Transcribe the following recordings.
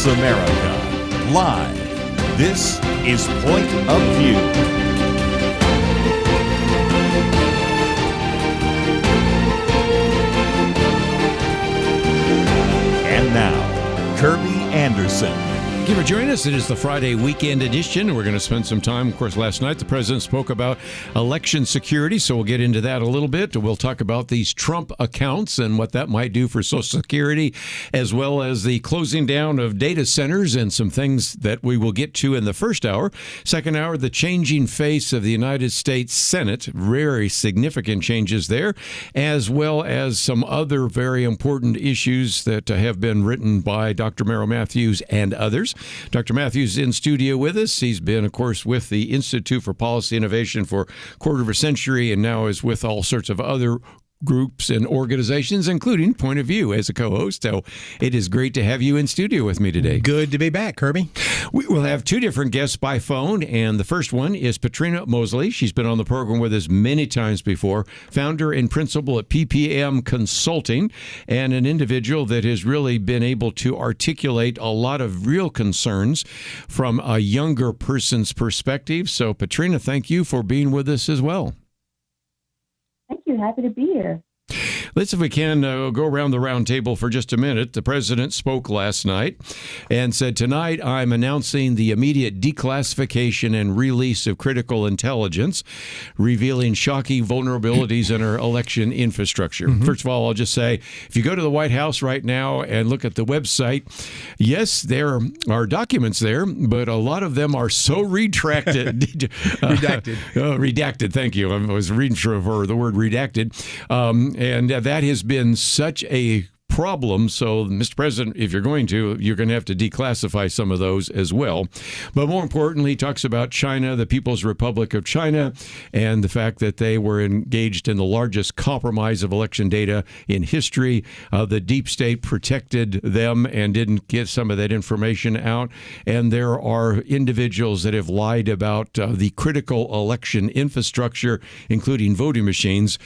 Voice America. Live. This is Point of View. And now, Kerby Anderson. Thank you for joining us. It is the Friday weekend edition. We're going to spend some time. Of course, last night the president spoke about election security, so we'll get into that a little bit. We'll talk about these Trump accounts and what that might do for Social Security, as well as the closing down of data centers and some things that we will get to in the first hour. Second hour, the changing face of the United States Senate. Very significant changes there, as well as some other very important issues that have been written by Dr. Merrill Matthews and others. Dr. Matthews in studio with us. He's been, of course, with the Institute for Policy Innovation for a quarter of a century and now is with all sorts of other groups and organizations, including Point of View as a co-host. So it is great to have you in studio with me today. Good to be back, Kerby. We will have two different guests by phone, and the first one is Patrina Mosley. She's been on the program with us many times before, founder and principal at PPM Consulting, and an individual that has really been able to articulate a lot of real concerns from a younger person's perspective. So, Patrina, thank you for being with us as well. Thank you. Happy to be here. Let's, if we can, go around the round table for just a minute. The president spoke last night and said, tonight I'm announcing the immediate declassification and release of critical intelligence, revealing shocking vulnerabilities in our election infrastructure. Mm-hmm. First of all, I'll just say, if you go to the White House right now and look at the website, yes, there are documents there, but a lot of them are so retracted. Redacted, thank you. I was reading for the word redacted. And that has been such a problem. So, Mr. President, if you're going to have to declassify some of those as well. But more importantly, he talks about China, the People's Republic of China, and the fact that they were engaged in the largest compromise of election data in history. The deep state protected them and didn't get some of that information out. And there are individuals that have lied about the critical election infrastructure, including voting machines.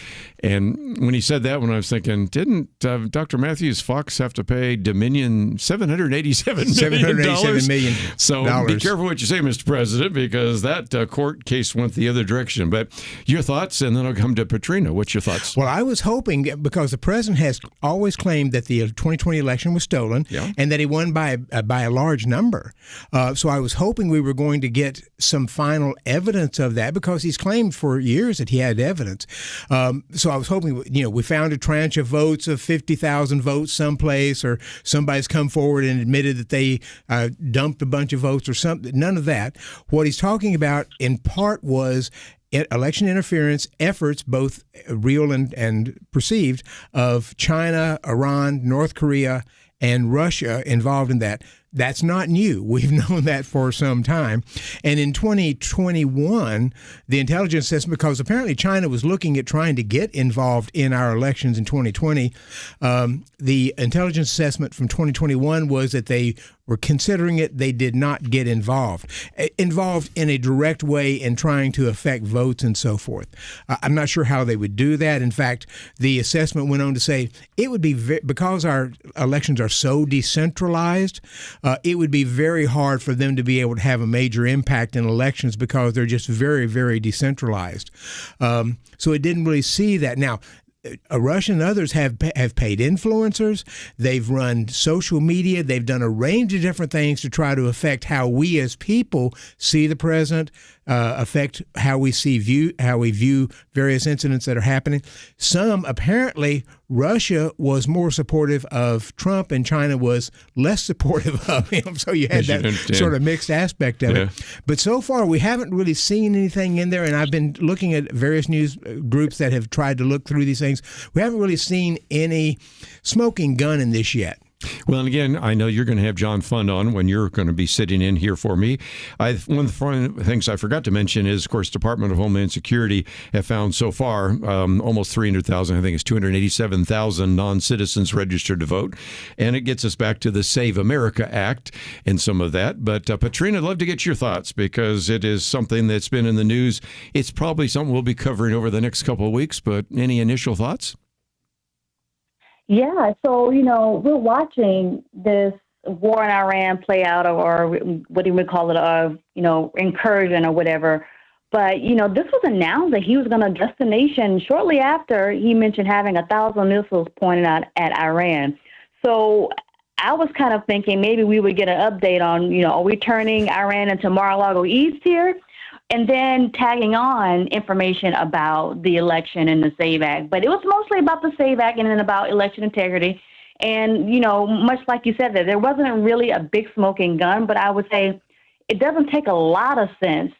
And when he said that, when I was thinking, didn't Dr. Matthews Fox have to pay Dominion $787 million? So be careful what you say, Mr. President, because that court case went the other direction. But your thoughts, and then I'll come to Patrina. What's your thoughts? Well, I was hoping, because the president has always claimed that the 2020 election was stolen, and that he won by a large number. So I was hoping we were going to get some final evidence of that, because he's claimed for years that he had evidence. So I was hoping, we found a tranche of votes of 50,000 votes someplace, or somebody's come forward and admitted that they dumped a bunch of votes or something. None of that. What he's talking about in part was election interference efforts, both real and perceived, of China, Iran, North Korea, and Russia involved in that. That's not new. We've known that for some time. And in 2021, the intelligence assessment, because apparently China was looking at trying to get involved in our elections in 2020, the intelligence assessment from 2021 was that they were considering it. They did not get involved in a direct way in trying to affect votes and so forth. I'm not sure how they would do that. In fact, the assessment went on to say it would be, because our elections are so decentralized, it would be very hard for them to be able to have a major impact in elections, because they're just very, very decentralized. So it didn't really see that. Now, Russia and others have paid influencers. They've run social media. They've done a range of different things to try to affect how we as people see the president, affect how we view various incidents that are happening. Some, apparently, Russia was more supportive of Trump and China was less supportive of him. So you had that sort of mixed aspect of it. But so far, we haven't really seen anything in there. And I've been looking at various news groups that have tried to look through these things. We haven't really seen any smoking gun in this yet. Well, and again, I know you're going to have John Fund on when you're going to be sitting in here for me. One of the things I forgot to mention is, of course, Department of Homeland Security have found so far almost 300,000, I think it's 287,000 non-citizens registered to vote. And it gets us back to the Save America Act and some of that. But Patrina, I'd love to get your thoughts, because it is something that's been in the news. It's probably something we'll be covering over the next couple of weeks, but any initial thoughts? Yeah, so, we're watching this war in Iran play out, or what do we call it, incursion or whatever. But, this was announced that he was going to address the nation shortly after he mentioned having 1,000 missiles pointed out at Iran. So I was kind of thinking maybe we would get an update on, are we turning Iran into Mar-a-Lago East here? And then tagging on information about the election and the SAVE Act. But it was mostly about the SAVE Act and then about election integrity. And, much like you said, that there wasn't really a big smoking gun, but I would say it doesn't take a lot of sense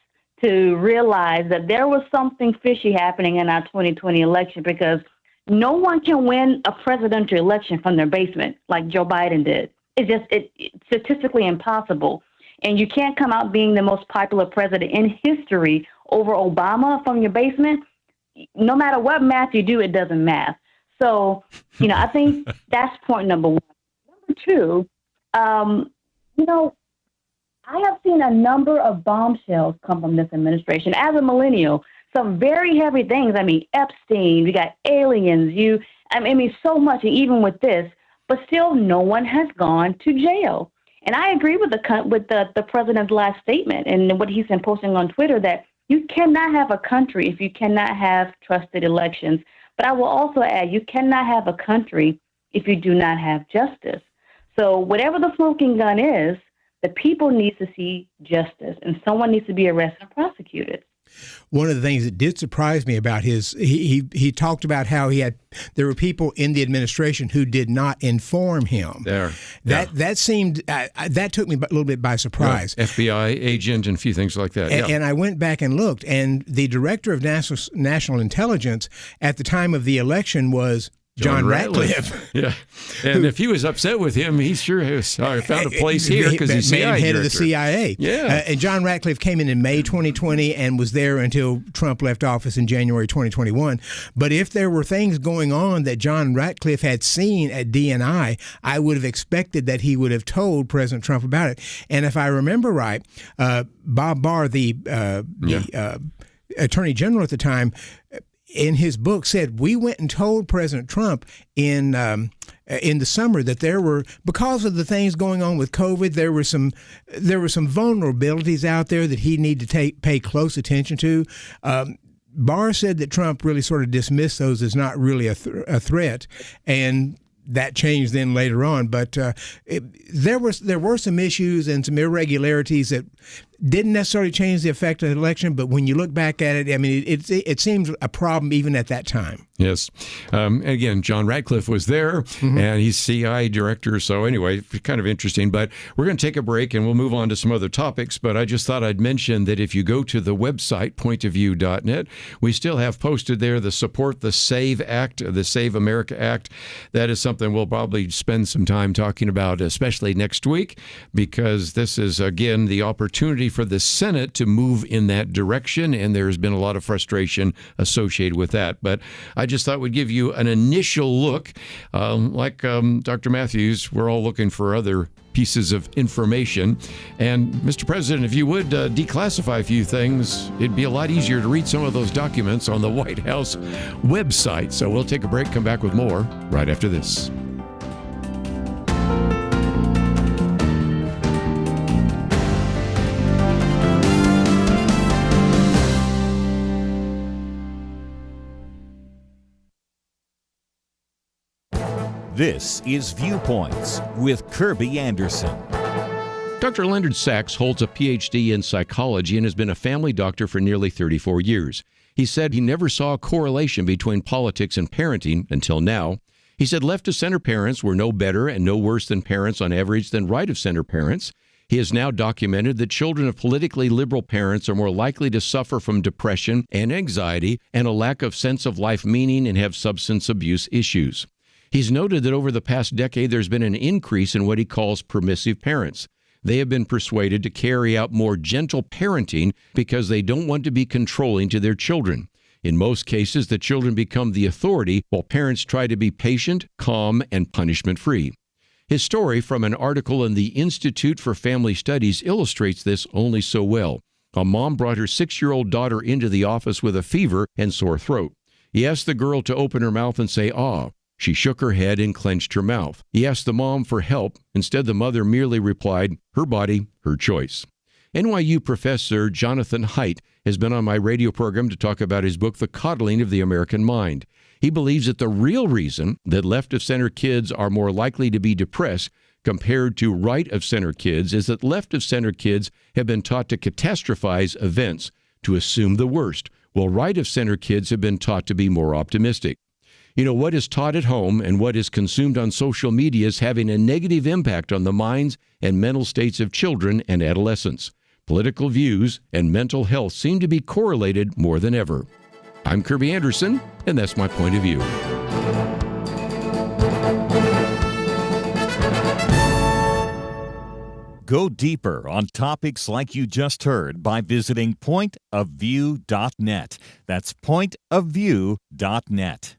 to realize that there was something fishy happening in our 2020 election, because no one can win a presidential election from their basement like Joe Biden did. It's statistically impossible. And you can't come out being the most popular president in history over Obama from your basement. No matter what math you do, it doesn't math. So, I think that's point number one. Number two, I have seen a number of bombshells come from this administration. As a millennial, some very heavy things. I mean, Epstein, we got aliens, so much, and even with this, but still no one has gone to jail. And I agree with the president's last statement and what he's been posting on Twitter, that you cannot have a country if you cannot have trusted elections. But I will also add, you cannot have a country if you do not have justice. So whatever the smoking gun is, the people need to see justice, and someone needs to be arrested and prosecuted. One of the things that did surprise me about he talked about how there were people in the administration who did not inform him. That seemed that took me a little bit by surprise. Yeah. FBI agent and a few things like that. And I went back and looked, and the director of national intelligence at the time of the election was John Ratcliffe. Yeah. And if he was upset with him, he sure has found a place here because he's made him head director of the CIA. Yeah. And John Ratcliffe came in May 2020 and was there until Trump left office in January 2021. But if there were things going on that John Ratcliffe had seen at DNI, I would have expected that he would have told President Trump about it. And if I remember right, Bob Barr, the Attorney General at the time, in his book said, we went and told President Trump in the summer that there were, because of the things going on with COVID, there were some vulnerabilities out there that he needed to pay close attention to. Barr said that Trump really sort of dismissed those as not really a threat, and that changed then later on. But there were some issues and some irregularities that didn't necessarily change the effect of the election, but when you look back at it, I mean, it seems a problem even at that time. Yes. Again, John Ratcliffe was there, and he's CI director. So anyway, kind of interesting. But we're going to take a break, and we'll move on to some other topics. But I just thought I'd mention that if you go to the website, pointofview.net, we still have posted there the Support the SAVE Act, the Save America Act. That is something we'll probably spend some time talking about, especially next week, because this is, again, the opportunity for the Senate to move in that direction, and there's been a lot of frustration associated with that. But I just thought we'd give you an initial look. Like Dr. Matthews, we're all looking for other pieces of information. And Mr. President, if you would declassify a few things, it'd be a lot easier to read some of those documents on the White House website. So we'll take a break, come back with more right after this. This is Viewpoints with Kerby Anderson. Dr. Leonard Sachs holds a PhD in psychology and has been a family doctor for nearly 34 years. He said he never saw a correlation between politics and parenting until now. He said left-of-center parents were no better and no worse than parents on average than right-of-center parents. He has now documented that children of politically liberal parents are more likely to suffer from depression and anxiety and a lack of sense of life meaning and have substance abuse issues. He's noted that over the past decade, there's been an increase in what he calls permissive parents. They have been persuaded to carry out more gentle parenting because they don't want to be controlling to their children. In most cases, the children become the authority while parents try to be patient, calm, and punishment-free. His story from an article in the Institute for Family Studies illustrates this only so well. A mom brought her 6-year-old daughter into the office with a fever and sore throat. He asked the girl to open her mouth and say, "ah." She shook her head and clenched her mouth. He asked the mom for help. Instead, the mother merely replied, "Her body, her choice." NYU professor Jonathan Haidt has been on my radio program to talk about his book, The Coddling of the American Mind. He believes that the real reason that left-of-center kids are more likely to be depressed compared to right-of-center kids is that left-of-center kids have been taught to catastrophize events, to assume the worst, while right-of-center kids have been taught to be more optimistic. You know, what is taught at home and what is consumed on social media is having a negative impact on the minds and mental states of children and adolescents. Political views and mental health seem to be correlated more than ever. I'm Kerby Anderson, and that's my point of view. Go deeper on topics like you just heard by visiting pointofview.net. That's pointofview.net.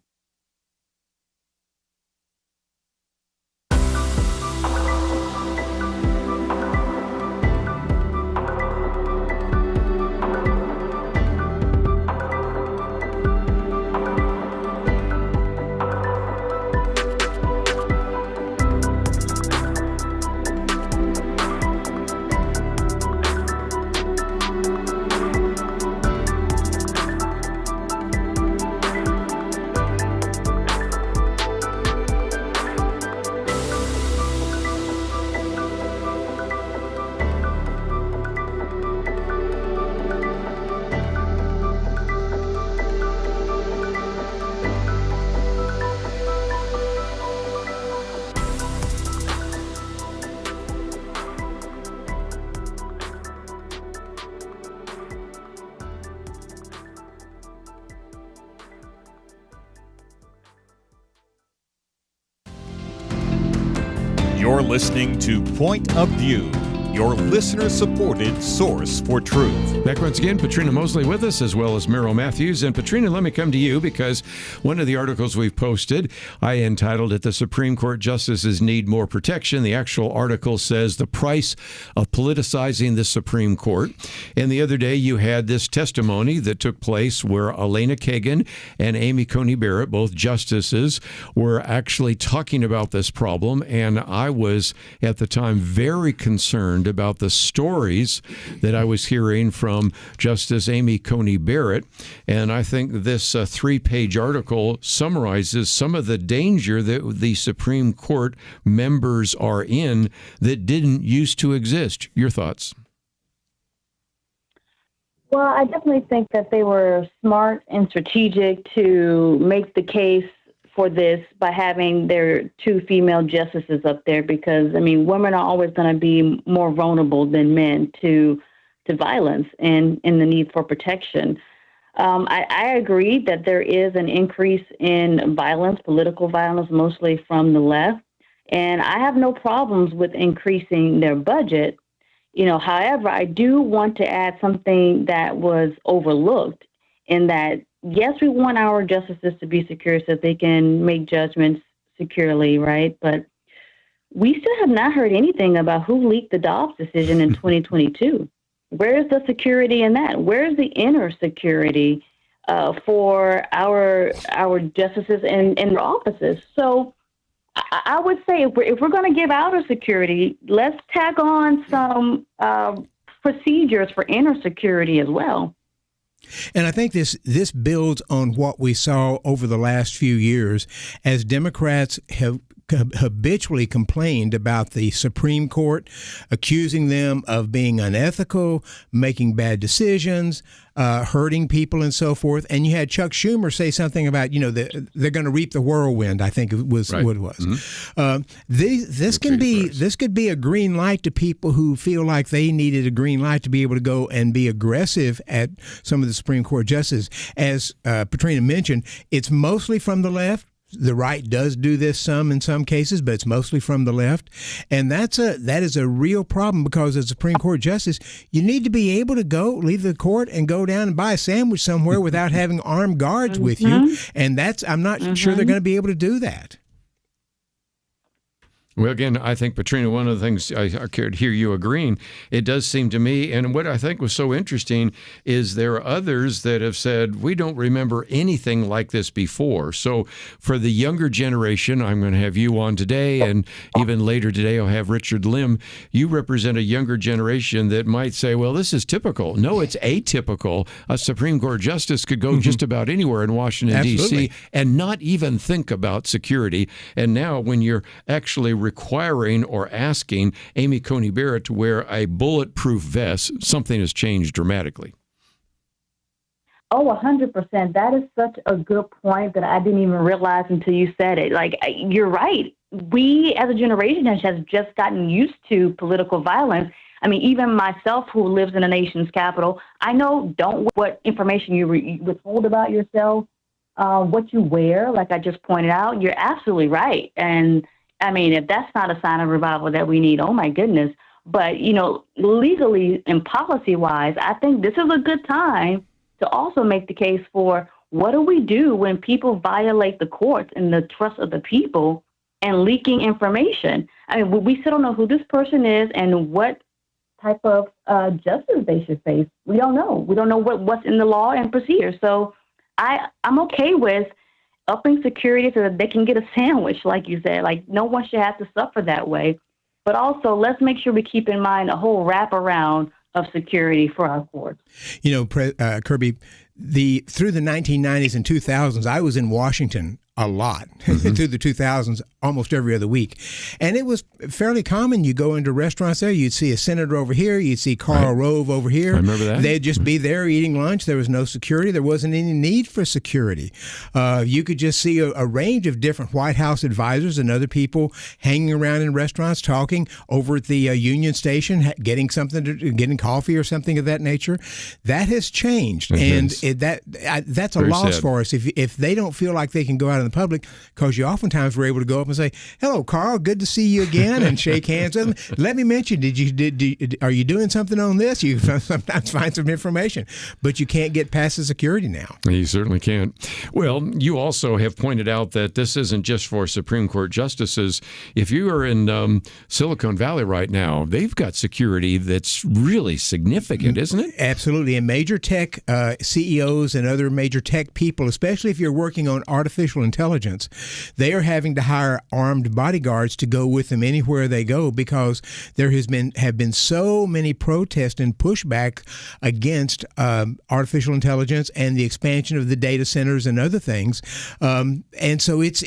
You're listening to Point of View, your listener-supported source for truth. Back once again, Patrina Mosley with us, as well as Merrill Matthews. And Patrina, let me come to you because one of the articles we've posted, I entitled it, "The Supreme Court Justices Need More Protection." The actual article says the price of politicizing the Supreme Court. And the other day you had this testimony that took place where Elena Kagan and Amy Coney Barrett, both justices, were actually talking about this problem. And I was, at the time, very concerned about the stories that I was hearing from Justice Amy Coney Barrett. And I think this three-page article summarizes some of the danger that the Supreme Court members are in that didn't used to exist. Your thoughts? Well, I definitely think that they were smart and strategic to make the case for this by having their two female justices up there because, I mean, women are always going to be more vulnerable than men to violence and the need for protection. I agree that there is an increase in violence, political violence, mostly from the left, and I have no problems with increasing their budget. However, I do want to add something that was overlooked in that, yes, we want our justices to be secure so that they can make judgments securely, right? But we still have not heard anything about who leaked the Dobbs decision in 2022. Where's the security in that? Where's the inner security for our justices in their offices? So I would say if we're going to give outer security, let's tack on some procedures for inner security as well. And I think this builds on what we saw over the last few years as Democrats have habitually complained about the Supreme Court, accusing them of being unethical, making bad decisions, hurting people and so forth. And you had Chuck Schumer say something about, they're going to reap the whirlwind, I think it was what it was. Mm-hmm. This could be a green light to people who feel like they needed a green light to be able to go and be aggressive at some of the Supreme Court justices. As Patrina mentioned, it's mostly from the left. The right does do this in some cases, but it's mostly from the left. And that is a real problem because as a Supreme Court justice, you need to be able to leave the court and go down and buy a sandwich somewhere without having armed guards with you. And I'm not sure they're going to be able to do that. Well, again, I think, Patrina, one of the things I could hear you agreeing, it does seem to me, and what I think was so interesting is there are others that have said, we don't remember anything like this before. So for the younger generation, I'm going to have you on today, and even later today I'll have Richard Lim. You represent a younger generation that might say, well, this is typical. No, it's atypical. A Supreme Court justice could go just about anywhere in Washington, D.C., and not even think about security. And now when you're actually requiring or asking Amy Coney Barrett to wear a bulletproof vest, something has changed dramatically. Oh, 100%. That is such a good point that I didn't even realize until you said it. Like, you're right. We as a generation has just gotten used to political violence. I mean, even myself, who lives in the nation's capital, I know what information you withhold about yourself, what you wear, like I just pointed out. You're absolutely right. And I mean, if that's not a sign of revival that we need, oh my goodness. But, legally and policy-wise, I think this is a good time to also make the case for what do we do when people violate the courts and the trust of the people and leaking information? I mean, we still don't know who this person is and what type of justice they should face. We don't know. We don't know what's in the law and procedure. So I'm okay with upping security so that they can get a sandwich, like you said. Like, no one should have to suffer that way. But also, let's make sure we keep in mind a whole wraparound of security for our courts. Kerby, through the 1990s and 2000s, I was in Washington a lot. Through the 2000s, almost every other week. And it was fairly common. You go into restaurants there, you'd see a senator over here, you'd see Karl Rove over here. I remember that. They'd just be there eating lunch. There was no security. There wasn't any need for security. You could just see a range of different White House advisors and other people hanging around in restaurants, talking over at the Union Station, getting coffee or something of that nature. That has changed. That's a Very loss sad. for us if they don't feel like they can go out in the public, because you oftentimes were able to go up and say, "Hello, Karl, good to see you again," and shake hands with them. Let me mention, are you doing something on this? You sometimes find some information, but you can't get past the security now. You certainly can't. Well, you also have pointed out that this isn't just for Supreme Court justices. If you are in Silicon Valley right now, they've got security that's really significant, isn't it? Absolutely. And major tech CEOs and other major tech people, especially if you're working on artificial intelligence, they are having to hire armed bodyguards to go with them anywhere they go, because there have been so many protests and pushback against artificial intelligence and the expansion of the data centers and other things. And so it's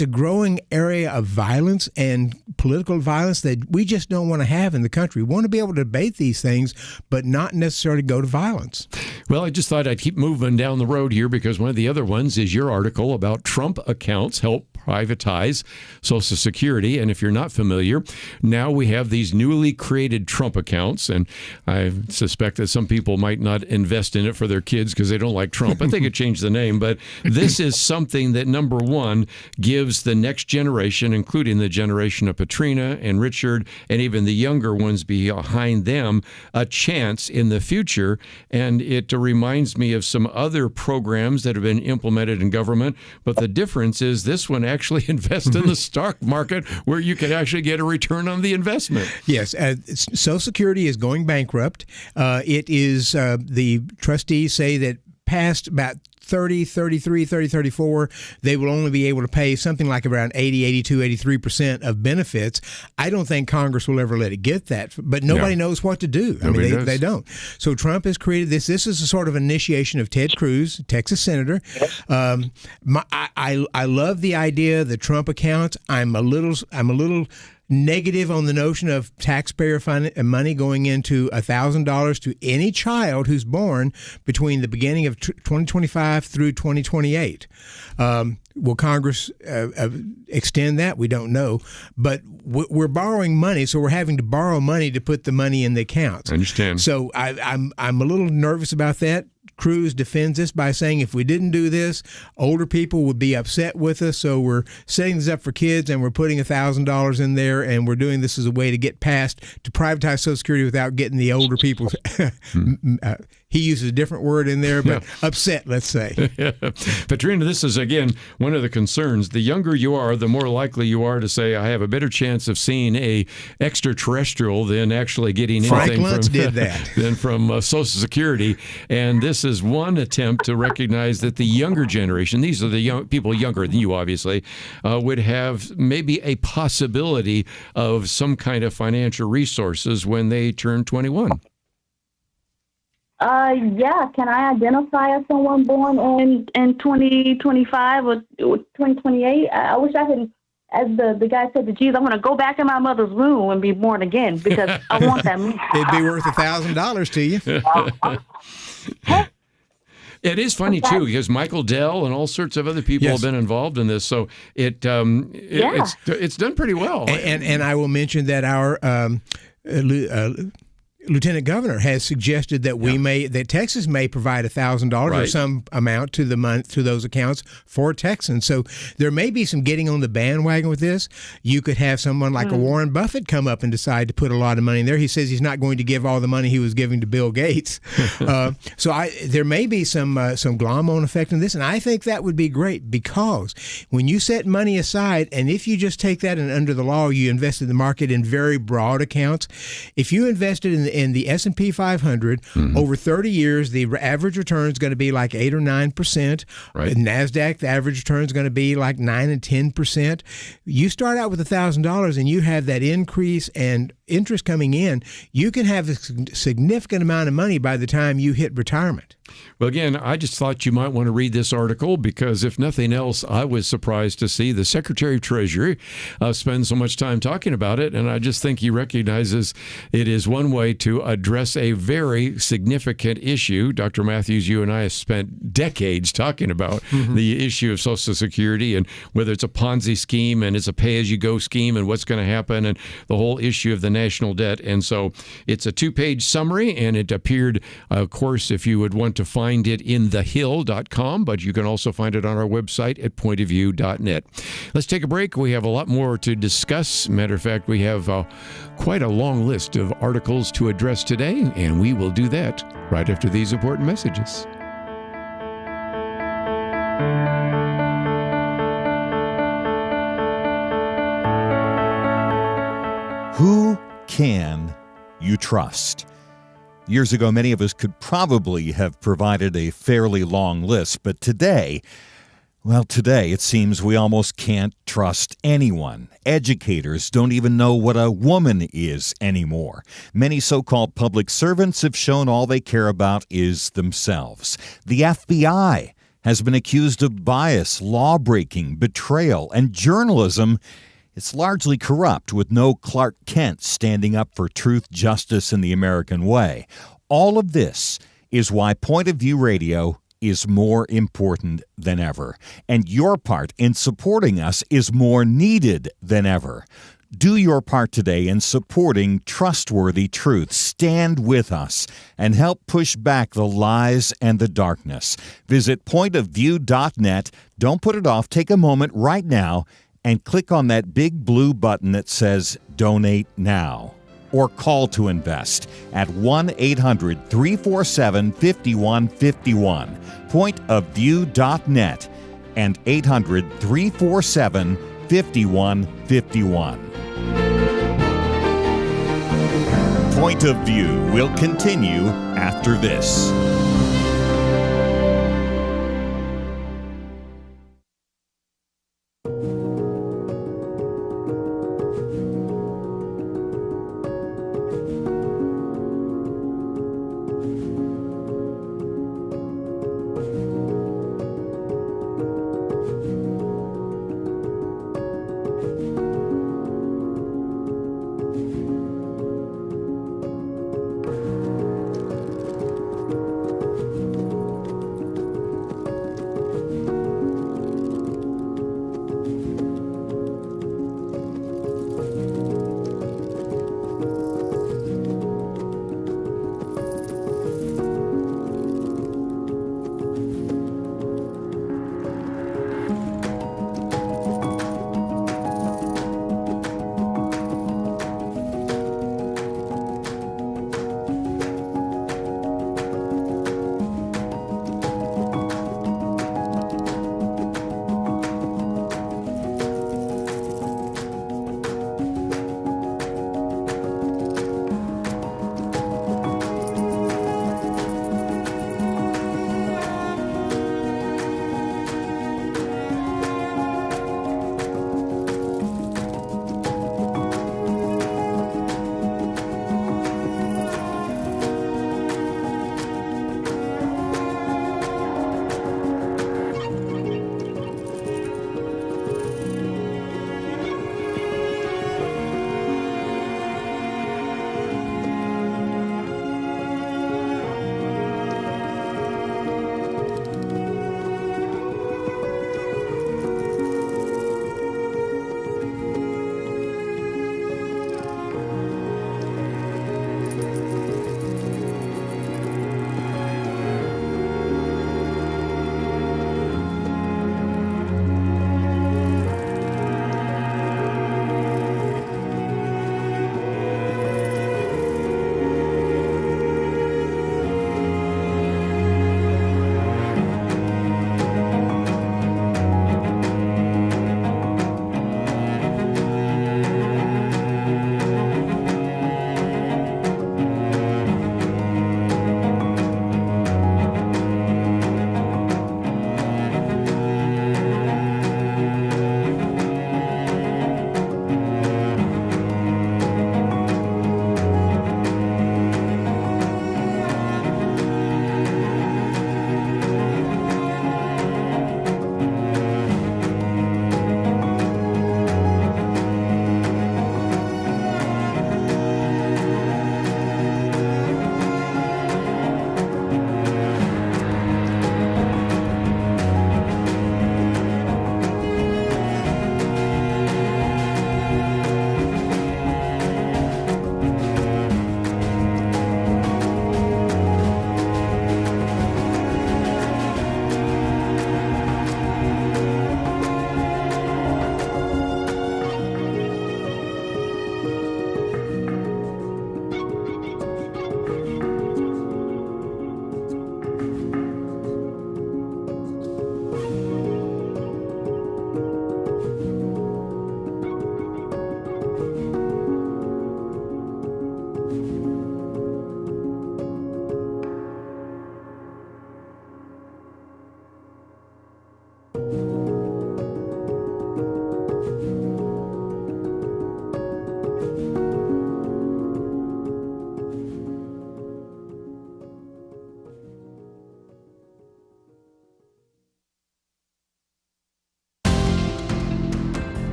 a growing area of violence and political violence that we just don't want to have in the country. We want to be able to debate these things, but not necessarily go to violence. Well, I just thought I'd keep moving down the road here, because one of the other ones is your article about Trump accounts help privatize Social Security. And if you're not familiar, now we have these newly created Trump accounts. And I suspect that some people might not invest in it for their kids because they don't like Trump. I think it changed the name. But this is something that, number one, gives the next generation, including the generation of Patrina and Richard, and even the younger ones behind them, a chance in the future. And it reminds me of some other programs that have been implemented in government. But the difference is this one actually invests in the stock market, where you can actually get a return on the investment. Yes. Social Security is going bankrupt. It is, the trustees say that past about 34, they will only be able to pay something like around 83% of benefits. I don't think Congress will ever let it get that, but nobody knows what to do. They don't. So Trump has created this. This is a sort of initiation of Ted Cruz, Texas senator. I love the idea of the Trump accounts. I'm a little negative on the notion of taxpayer money going into $1,000 to any child who's born between the beginning of 2025 through 2028. Will Congress extend that? We don't know. But we're borrowing money, so we're having to borrow money to put the money in the accounts. I understand. So I'm a little nervous about that. Cruz defends this by saying if we didn't do this, older people would be upset with us. So we're setting this up for kids, and we're putting $1,000 in there, and we're doing this as a way to get past to privatize Social Security without getting the older people He uses a different word in there, but upset, let's say. Patrina, this is, again, one of the concerns. The younger you are, the more likely you are to say, I have a better chance of seeing a extraterrestrial than actually getting anything from Social Security. And this is one attempt to recognize that the younger generation, these are the people younger than you, obviously, would have maybe a possibility of some kind of financial resources when they turn 21. Yeah. Can I identify as someone born in 2025 or 2028? I wish I could, as the guy said to Jesus, I want to go back in my mother's womb and be born again because I want that money. It'd be worth $1,000 to you. It is funny, too, because Michael Dell and all sorts of other people have been involved in this, so it's done pretty well. And I will mention that our Lieutenant Governor has suggested that that Texas may provide $1,000 or some amount to those accounts for Texans. So there may be some getting on the bandwagon with this. You could have someone like a Warren Buffett come up and decide to put a lot of money in there. He says he's not going to give all the money he was giving to Bill Gates. So there may be some glom-on effect in this, and I think that would be great because when you set money aside, and if you just take that and under the law you invest in the market in very broad accounts, if you invested in the S&P 500 over 30 years, the average return is going to be like 8 or 9%. Right. NASDAQ, the average return is going to be like 9 and 10%. You start out with $1,000 and you have that increase and interest coming in, you can have a significant amount of money by the time you hit retirement. Well, again, I just thought you might want to read this article because if nothing else, I was surprised to see the Secretary of Treasury spend so much time talking about it. And I just think he recognizes it is one way to address a very significant issue. Dr. Matthews, you and I have spent decades talking about the issue of Social Security and whether it's a Ponzi scheme and it's a pay-as-you-go scheme and what's going to happen and the whole issue of the national debt. And so it's a 2-page summary, and it appeared, of course, if you would want to find it in thehill.com, but you can also find it on our website at pointofview.net. Let's take a break. We have a lot more to discuss. Matter of fact, we have quite a long list of articles to address today, and we will do that right after these important messages. Who can you trust? Years ago, many of us could probably have provided a fairly long list, but today it seems we almost can't trust anyone. Educators don't even know what a woman is anymore. Many so-called public servants have shown all they care about is themselves. The FBI has been accused of bias, law-breaking, betrayal, and journalism. It's largely corrupt, with no Clark Kent standing up for truth, justice, and the American way. All of this is why Point of View Radio is more important than ever, and your part in supporting us is more needed than ever. Do your part today in supporting trustworthy truth. Stand with us and help push back the lies and the darkness. Visit pointofview.net. Don't put it off. Take a moment right now and click on that big blue button that says Donate Now, or call to invest at 1-800-347-5151, pointofview.net, and 800-347-5151. Point of View will continue after this.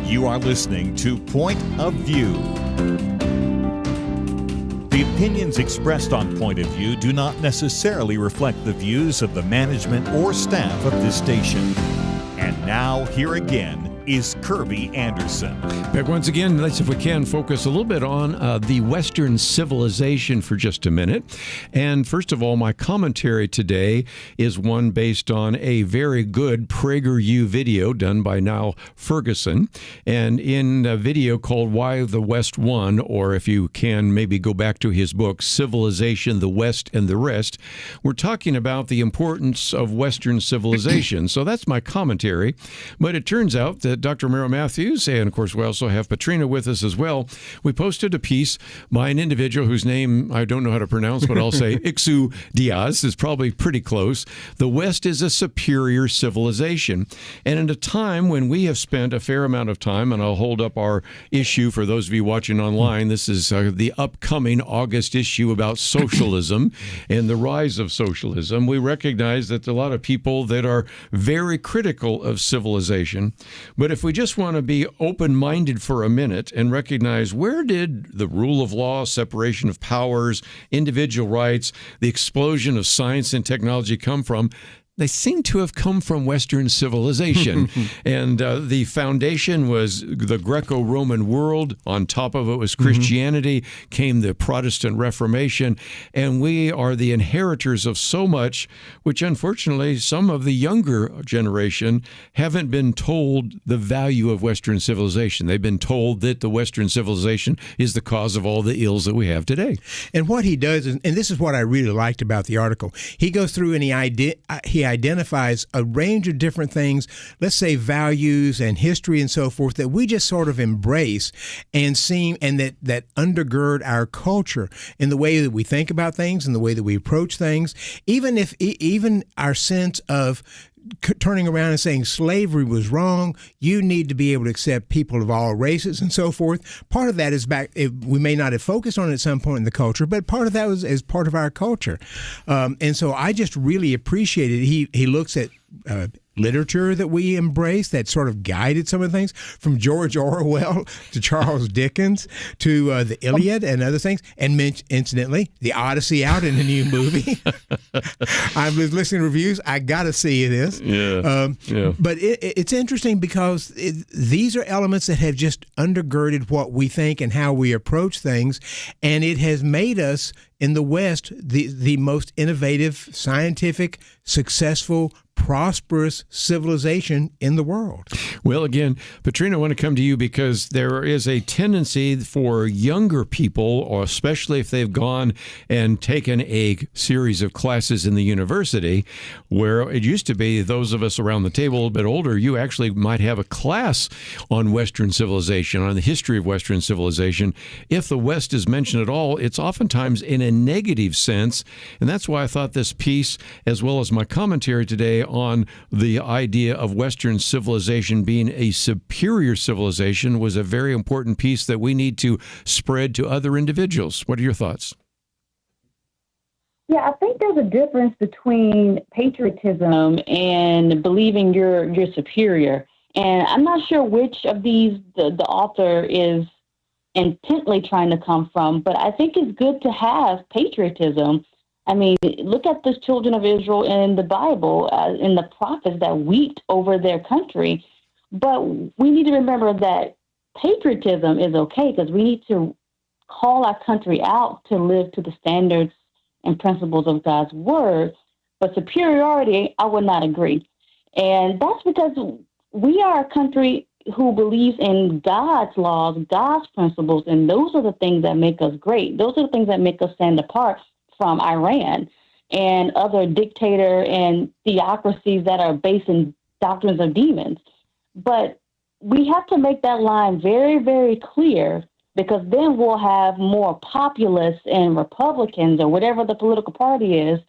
You are listening to Point of View. The opinions expressed on Point of View do not necessarily reflect the views of the management or staff of this station. And now, here again is Kerby Anderson. Back once again, let's, if we can, focus a little bit on the Western civilization for just a minute. And first of all, my commentary today is one based on a very good PragerU video done by Niall Ferguson. And in a video called Why the West Won, or if you can, maybe go back to his book, Civilization, the West and the Rest, we're talking about the importance of Western civilization. So that's my commentary. But it turns out that Dr. Merrill Matthews, and of course we also have Patrina with us as well, we posted a piece by an individual whose name I don't know how to pronounce, but I'll say Ixu Diaz is probably pretty close. The West is a superior civilization. And at a time when we have spent a fair amount of time, and I'll hold up our issue for those of you watching online, this is the upcoming August issue about socialism and the rise of socialism. We recognize that there are a lot of people that are very critical of civilization. But if we just want to be open-minded for a minute and recognize, where did the rule of law, separation of powers, individual rights, the explosion of science and technology come from? They seem to have come from Western civilization. And the foundation was the Greco-Roman world. On top of it was Christianity, came the Protestant Reformation. And we are the inheritors of so much, which unfortunately some of the younger generation haven't been told the value of Western civilization. They've been told that the Western civilization is the cause of all the ills that we have today. And what he does, and this is what I really liked about the article, he goes through and he identifies a range of different things, let's say values and history and so forth, that we just sort of embrace and that undergird our culture in the way that we think about things and the way that we approach things, even our sense of turning around and saying slavery was wrong, you need to be able to accept people of all races and so forth. Part of that is we may not have focused on it at some point in the culture, but part of that is part of our culture. And so I just really appreciate it. He looks at literature that we embrace that sort of guided some of the things, from George Orwell to Charles Dickens to the Iliad and other things, and incidentally, the Odyssey out in a new movie. I was listening to reviews. I got to see this. Yeah. But it's interesting because these are elements that have just undergirded what we think and how we approach things, and it has made us in the West the most innovative, scientific, successful, prosperous civilization in the world. Well, again, Patrina, I want to come to you because there is a tendency for younger people, or especially if they've gone and taken a series of classes in the university, where it used to be those of us around the table a little bit older, you actually might have a class on Western civilization, on the history of Western civilization. If the West is mentioned at all, it's oftentimes in a negative sense. And that's why I thought this piece, as well as my commentary today on the idea of Western civilization being a superior civilization, was a very important piece that we need to spread to other individuals. What are your thoughts? Yeah, I think there's a difference between patriotism and believing you're superior. And I'm not sure which of these the author is intently trying to come from, but I think it's good to have patriotism. I mean, look at the children of Israel in the Bible, in the prophets that wept over their country. But we need to remember that patriotism is okay, because we need to call our country out to live to the standards and principles of God's word. But superiority, I would not agree. And that's because we are a country who believes in God's laws, God's principles, and those are the things that make us great. Those are the things that make us stand apart from Iran and other dictator and theocracies that are based in doctrines of demons. But we have to make that line very, very clear, because then we'll have more populists and Republicans or whatever the political party is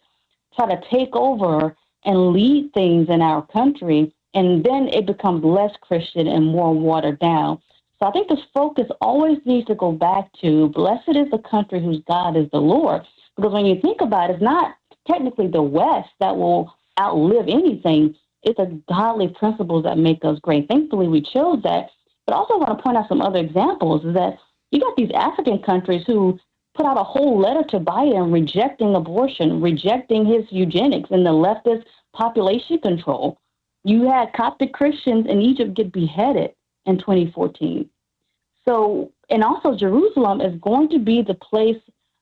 try to take over and lead things in our country, and then it becomes less Christian and more watered down. So I think this focus always needs to go back to, blessed is the country whose God is the Lord. Because when you think about it, it's not technically the West that will outlive anything. It's the godly principles that make us great. Thankfully, we chose that. But I also want to point out some other examples, is that you got these African countries who put out a whole letter to Biden rejecting abortion, rejecting his eugenics and the leftist population control. You had Coptic Christians in Egypt get beheaded in 2014. So, and also Jerusalem is going to be the place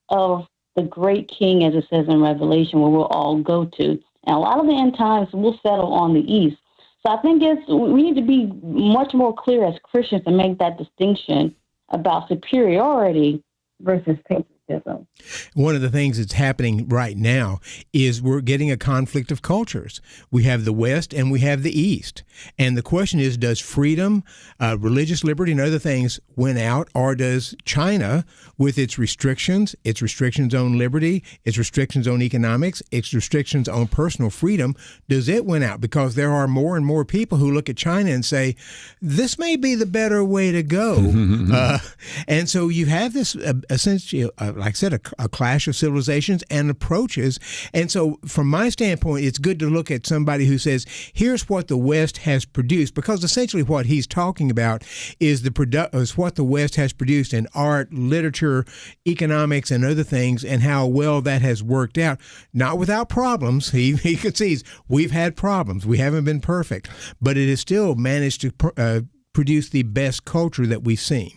of the great king, as it says in Revelation, where we'll all go to. And a lot of the end times will settle on the east. So I think we need to be much more clear as Christians to make that distinction about superiority versus patriotism. One of the things that's happening right now is we're getting a conflict of cultures. We have the West and we have the East. And the question is, does freedom, religious liberty, and other things win out, or does China, with its restrictions on liberty, its restrictions on economics, its restrictions on personal freedom, does it win out? Because there are more and more people who look at China and say, this may be the better way to go. And so you have this essentially, like I said, a clash of civilizations and approaches. And so from my standpoint, it's good to look at somebody who says, here's what the West has produced, because essentially what he's talking about is what the West has produced in art, literature, economics, and other things, and how well that has worked out. Not without problems. He concedes we've had problems. We haven't been perfect, but it has still managed to produce the best culture that we've seen.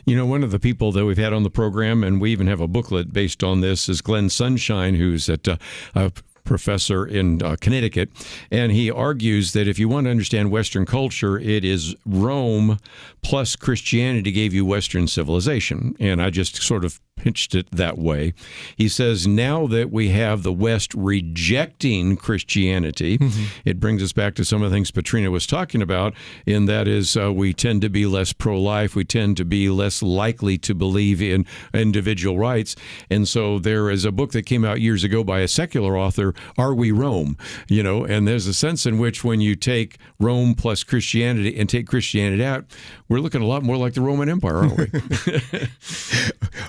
You know, one of the people that we've had on the program, and we even have a booklet based on this, is Glenn Sunshine, who's at a professor in Connecticut, and he argues that if you want to understand Western culture, it is Rome plus Christianity gave you Western civilization. And I just sort of pitched it that way. He says now that we have the West rejecting Christianity, it brings us back to some of the things Patrina was talking about, and that is we tend to be less pro-life, we tend to be less likely to believe in individual rights. And so there is a book that came out years ago by a secular author, Are We Rome? You know, and there's a sense in which when you take Rome plus Christianity and take Christianity out, we're looking a lot more like the Roman Empire, aren't we?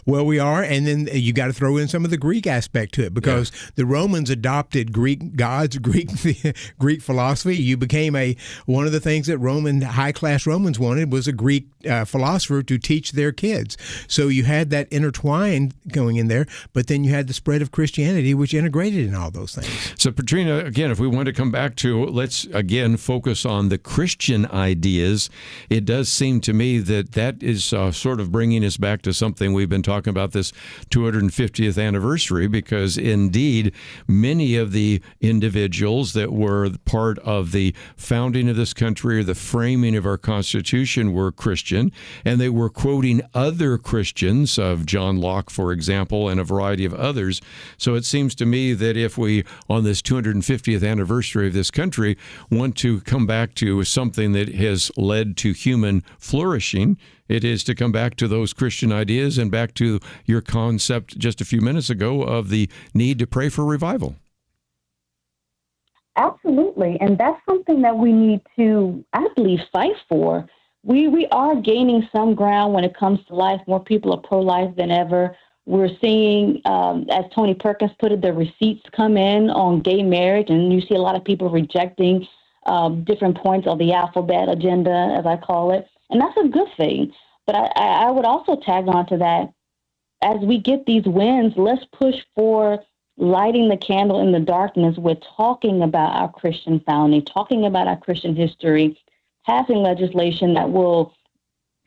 Well, we are, and then you got to throw in some of the Greek aspect to it, because the Romans adopted Greek gods, Greek philosophy. You became one of the things that high class Romans wanted was a Greek philosopher to teach their kids. So you had that intertwined going in there, but then you had the spread of Christianity, which integrated in all those things. So, Patrina, again, if we want to come back to, let's again focus on the Christian ideas. It does seem to me that is sort of bringing us back to something we've been talking about this 250th anniversary, because indeed many of the individuals that were part of the founding of this country or the framing of our Constitution were Christian, and they were quoting other Christians, of John Locke, for example, and a variety of others. So it seems to me that if we, on this 250th anniversary of this country, want to come back to something that has led to human flourishing, it is to come back to those Christian ideas and back to your concept just a few minutes ago of the need to pray for revival. Absolutely. And that's something that we need to, I believe, fight for. We are gaining some ground when it comes to life. More people are pro-life than ever. We're seeing, as Tony Perkins put it, the receipts come in on gay marriage, and you see a lot of people rejecting different points of the alphabet agenda, as I call it. And that's a good thing. But I would also tag on to that, as we get these wins, let's push for lighting the candle in the darkness with talking about our Christian founding, talking about our Christian history, passing legislation that will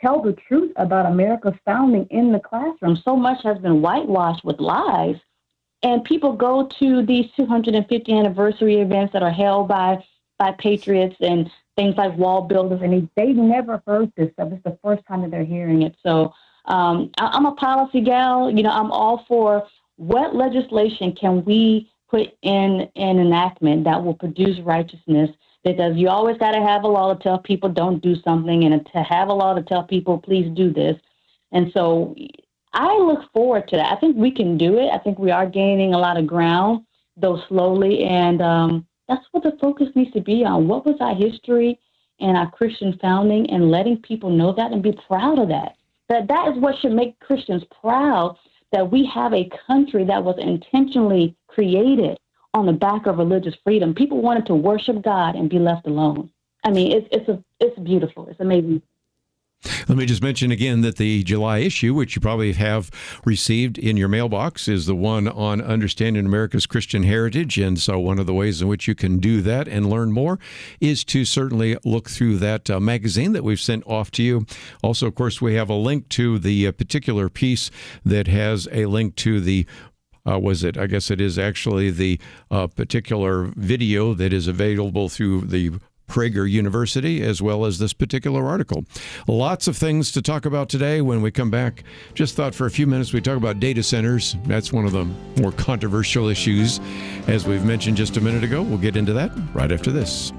tell the truth about America's founding in the classroom. So much has been whitewashed with lies. And people go to these 250th anniversary events that are held by patriots and things like wall builders, and they've never heard this stuff. It's the first time that they're hearing it. So I'm a policy gal. You know, I'm all for what legislation can we put in an enactment that will produce righteousness, because you always got to have a law to tell people don't do something, and to have a law to tell people please do this. And so I look forward to that. I think we can do it. I think we are gaining a lot of ground, though slowly, and that's what the focus needs to be on. What was our history and our Christian founding, and letting people know that and be proud of that. That is what should make Christians proud, that we have a country that was intentionally created on the back of religious freedom. People wanted to worship God and be left alone. I mean, it's beautiful. It's amazing. Let me just mention again that the July issue, which you probably have received in your mailbox, is the one on understanding America's Christian heritage. And so one of the ways in which you can do that and learn more is to certainly look through that magazine that we've sent off to you. Also, of course, we have a link to the particular piece that has a link to the I guess it is actually the particular video that is available through the Prager University, as well as this particular article. Lots of things to talk about today. When we come back, just thought for a few minutes we'd talk about data centers. That's one of the more controversial issues, as we've mentioned just a minute ago. We'll get into that right after this.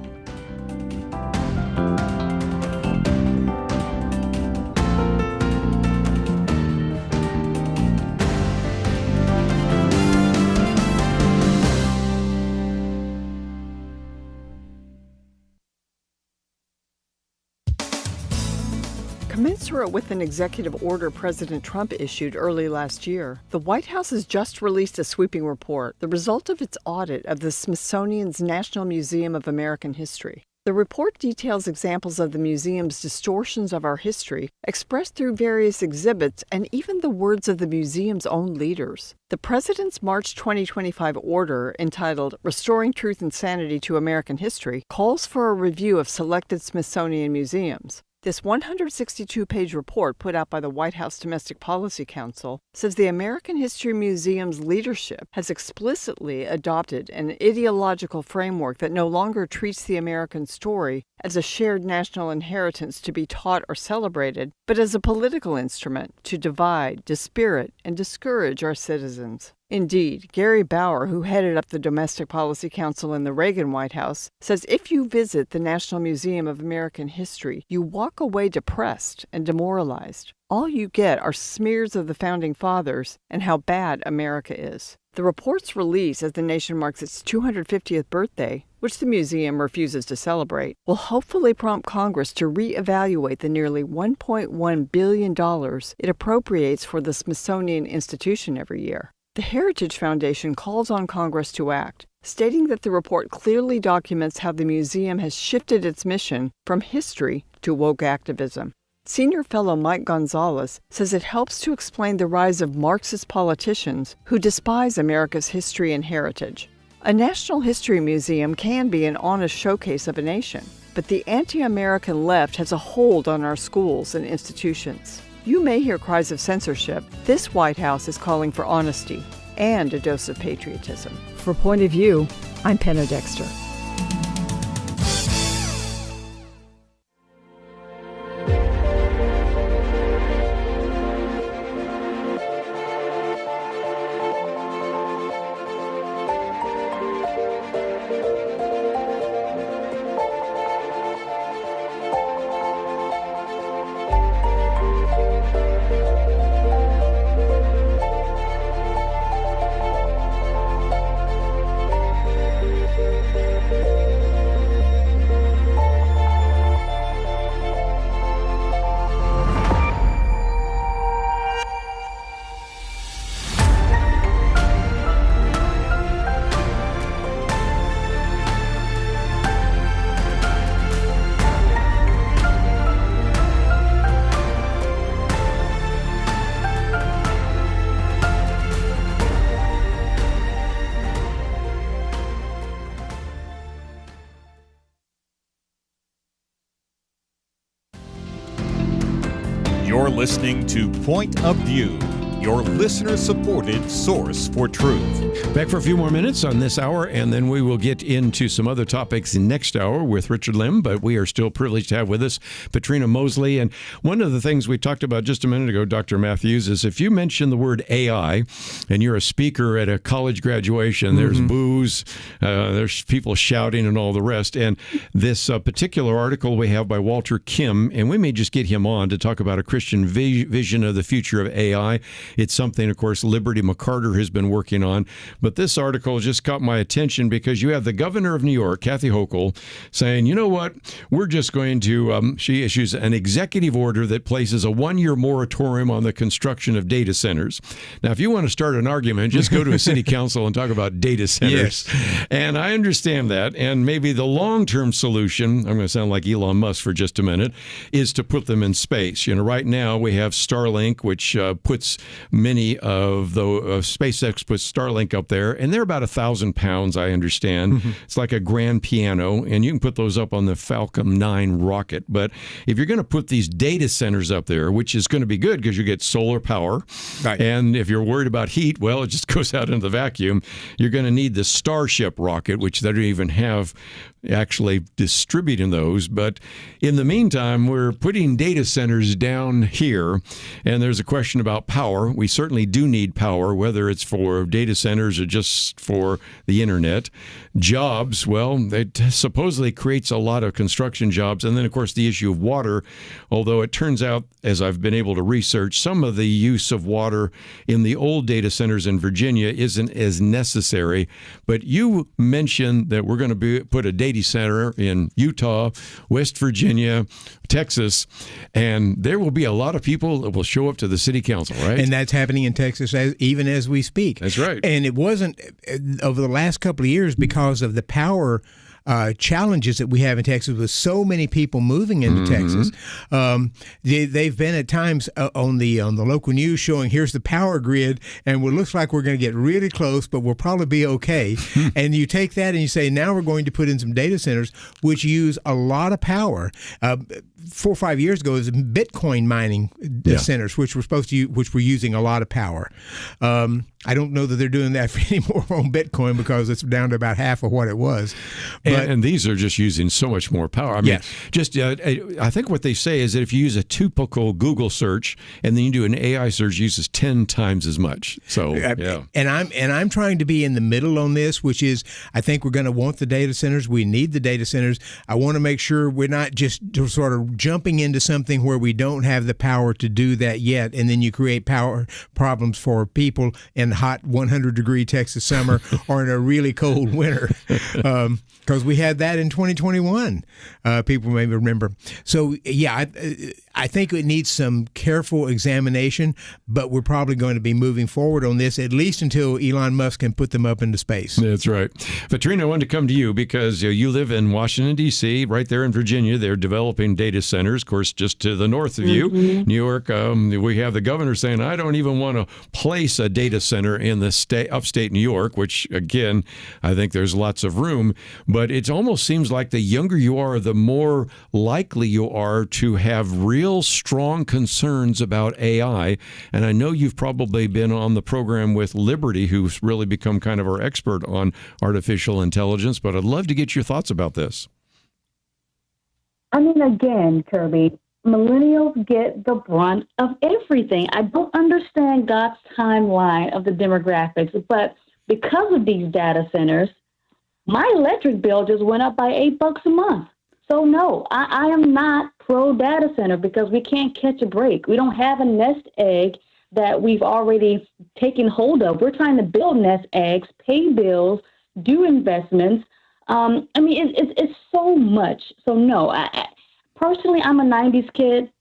Commensurate with an executive order President Trump issued early last year, the White House has just released a sweeping report, the result of its audit of the Smithsonian's National Museum of American History. The report details examples of the museum's distortions of our history, expressed through various exhibits and even the words of the museum's own leaders. The President's March 2025 order, entitled Restoring Truth and Sanity to American History, calls for a review of selected Smithsonian museums. This 162-page report put out by the White House Domestic Policy Council says the American History Museum's leadership has explicitly adopted an ideological framework that no longer treats the American story as a shared national inheritance to be taught or celebrated, but as a political instrument to divide, dispirit, and discourage our citizens. Indeed, Gary Bauer, who headed up the Domestic Policy Council in the Reagan White House, says if you visit the National Museum of American History, you walk away depressed and demoralized. All you get are smears of the Founding Fathers and how bad America is. The report's release as the nation marks its 250th birthday, which the museum refuses to celebrate, will hopefully prompt Congress to reevaluate the nearly $1.1 billion it appropriates for the Smithsonian Institution every year. The Heritage Foundation calls on Congress to act, stating that the report clearly documents how the museum has shifted its mission from history to woke activism. Senior fellow Mike Gonzalez says it helps to explain the rise of Marxist politicians who despise America's history and heritage. A national history museum can be an honest showcase of a nation, but the anti-American left has a hold on our schools and institutions. You may hear cries of censorship. This White House is calling for honesty and a dose of patriotism. For Point of View, I'm Penna Dexter. You're listening to Point of View, your listener-supported source for truth. Back for a few more minutes on this hour, and then we will get into some other topics in next hour with Richard Lim, but we are still privileged to have with us Patrina Mosley. And one of the things we talked about just a minute ago, Dr. Matthews, is if you mention the word AI and you're a speaker at a college graduation, there's boos, there's people shouting and all the rest. And this particular article we have by Walter Kim, and we may just get him on to talk about a Christian vision of the future of AI. It's something, of course, Liberty McCarter has been working on. But this article just caught my attention because you have the governor of New York, Kathy Hochul, saying, you know what, we're just going to, she issues an executive order that places a 1-year moratorium on the construction of data centers. Now, if you want to start an argument, just go to a city council and talk about data centers. Yes. And I understand that. And maybe the long-term solution, I'm going to sound like Elon Musk for just a minute, is to put them in space. You know, right now we have Starlink, which puts many of the SpaceX puts Starlink up there, and they're about 1,000 pounds, I understand. Mm-hmm. It's like a grand piano, and you can put those up on the Falcon 9 rocket. But if you're going to put these data centers up there, which is going to be good because you get solar power, right. And if you're worried about heat, well, it just goes out into the vacuum. You're going to need the Starship rocket, which they don't even have actually distributing those. But in the meantime, we're putting data centers down here, and there's a question about power. We certainly do need power, whether it's for data centers or just for the internet. Jobs, well, it supposedly creates a lot of construction jobs. And then, of course, the issue of water, although it turns out, as I've been able to research, some of the use of water in the old data centers in Virginia isn't as necessary. But you mentioned that we're going to put a data center in Utah, West Virginia, Texas, and there will be a lot of people that will show up to the city council, right? And that's happening in Texas even as we speak. That's right. And it wasn't over the last couple of years because of the power challenges that we have in Texas with so many people moving into Texas. They've been at times on the local news showing here's the power grid, and it looks like we're going to get really close, but we'll probably be okay. And you take that and you say, now we're going to put in some data centers which use a lot of power. 4 or 5 years ago, it was Bitcoin mining centers, which were using a lot of power. I don't know that they're doing that anymore on Bitcoin because it's down to about half of what it was. And these are just using so much more power. I mean, I think what they say is that if you use a typical Google search and then you do an AI search, it uses 10 times as much. So, yeah. And I'm trying to be in the middle on this, which is I think we're going to want the data centers. We need the data centers. I want to make sure we're not just sort of jumping into something where we don't have the power to do that yet, and then you create power problems for people in hot 100-degree Texas summer or in a really cold winter, because we had that in 2021. People may remember. So, yeah, I think it needs some careful examination, but we're probably going to be moving forward on this at least until Elon Musk can put them up into space. That's right. Patrina, I wanted to come to you because you live in Washington, D.C., right there in Virginia. They're developing data centers, of course, just to the north of you. New York, we have the governor saying, I don't even want to place a data center in the upstate New York, which, again, I think there's lots of room. But it almost seems like the younger you are, the more likely you are to have real strong concerns about AI. And I know you've probably been on the program with Liberty, who's really become kind of our expert on artificial intelligence, but I'd love to get your thoughts about this. I mean, again, Kerby, millennials get the brunt of everything. I don't understand God's timeline of the demographics, but because of these data centers, my electric bill just went up by $8 a month. So no, I am not pro data center because we can't catch a break. We don't have a nest egg that we've already taken hold of. We're trying to build nest eggs, pay bills, do investments. I mean, it's so much. So no, personally, I'm a 90s kid.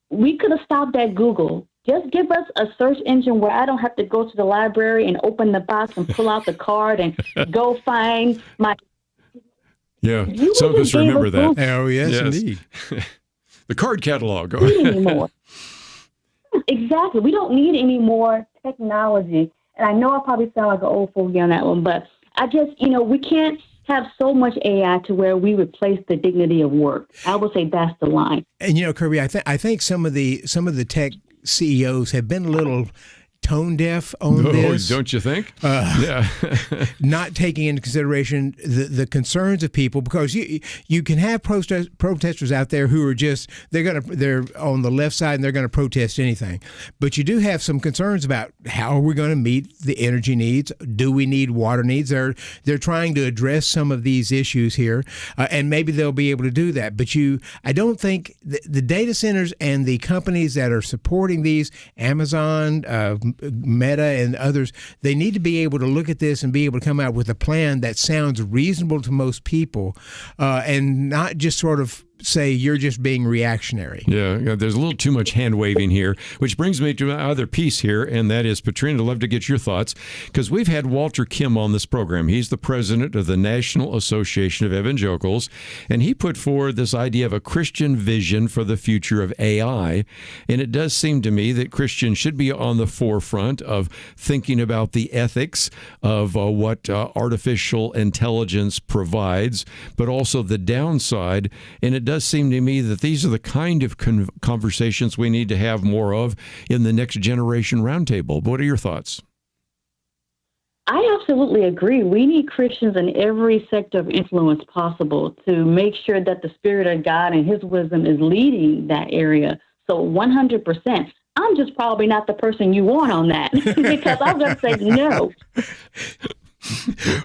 We could have stopped at Google. Just give us a search engine where I don't have to go to the library and open the box and pull out the card and go find my... Yeah, some of us remember that. Oh, yes. Indeed. The card catalog. Anymore. Exactly. We don't need any more technology. And I know I probably sound like an old fogey on that one, but I just, we can't have so much AI to where we replace the dignity of work. I would say that's the line. And, Kerby, I think some of the tech CEOs have been a little tone deaf on this. Don't you think? Not taking into consideration the concerns of people, because you can have protesters out there who are just they're on the left side and they're going to protest anything, but you do have some concerns about how are we going to meet the energy needs? Do we need water needs? They're trying to address some of these issues here, and maybe they'll be able to do that. But I don't think the data centers and the companies that are supporting these, Amazon, Meta and others, they need to be able to look at this and be able to come out with a plan that sounds reasonable to most people, and not just sort of say you're just being reactionary. Yeah, there's a little too much hand-waving here, which brings me to my other piece here, and that is, Patrina, I'd love to get your thoughts, because we've had Walter Kim on this program. He's the president of the National Association of Evangelicals, and he put forward this idea of a Christian vision for the future of AI, and it does seem to me that Christians should be on the forefront of thinking about the ethics of what artificial intelligence provides, but also the downside, and it does seem to me that these are the kind of conversations we need to have more of in the next generation roundtable. What are your thoughts? I absolutely agree. We need Christians in every sector of influence possible to make sure that the Spirit of God and His wisdom is leading that area. So 100%. I'm just probably not the person you want on that because I'm going to say no.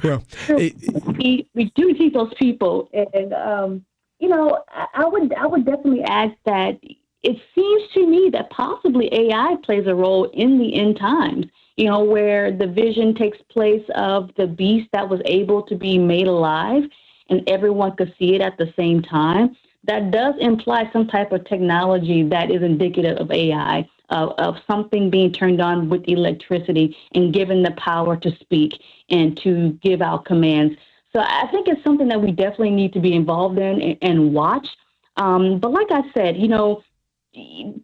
Well, we do need those people, and I would definitely add that it seems to me that possibly AI plays a role in the end times. Where the vision takes place of the beast that was able to be made alive, and everyone could see it at the same time. That does imply some type of technology that is indicative of AI, of something being turned on with electricity and given the power to speak and to give out commands. So I think it's something that we definitely need to be involved in and watch. But like I said,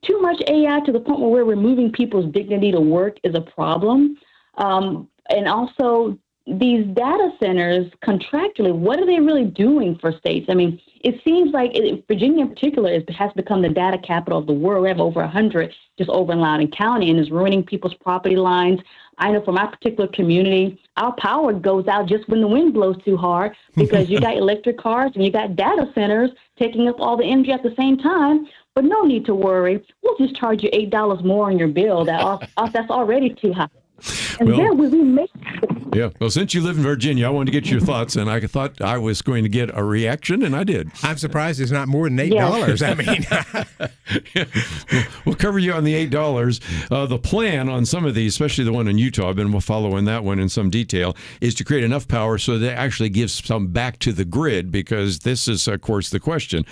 too much AI to the point where we're removing people's dignity to work is a problem. And also these data centers contractually, what are they really doing for states? I mean, it seems like Virginia in particular has become the data capital of the world. We have over 100 just over in Loudoun County, and is ruining people's property lines. I know for my particular community, our power goes out just when the wind blows too hard because you got electric cars and you got data centers taking up all the energy at the same time. But no need to worry. We'll just charge you $8 more on your bill. That's already too high. And then we make Yeah. Well, since you live in Virginia, I wanted to get your thoughts, and I thought I was going to get a reaction, and I did. I'm surprised it's not more than $8. I mean, we'll cover you on the $8. The plan on some of these, especially the one in Utah, I've been following that one in some detail, is to create enough power so that it actually gives some back to the grid, because this is, of course, the question.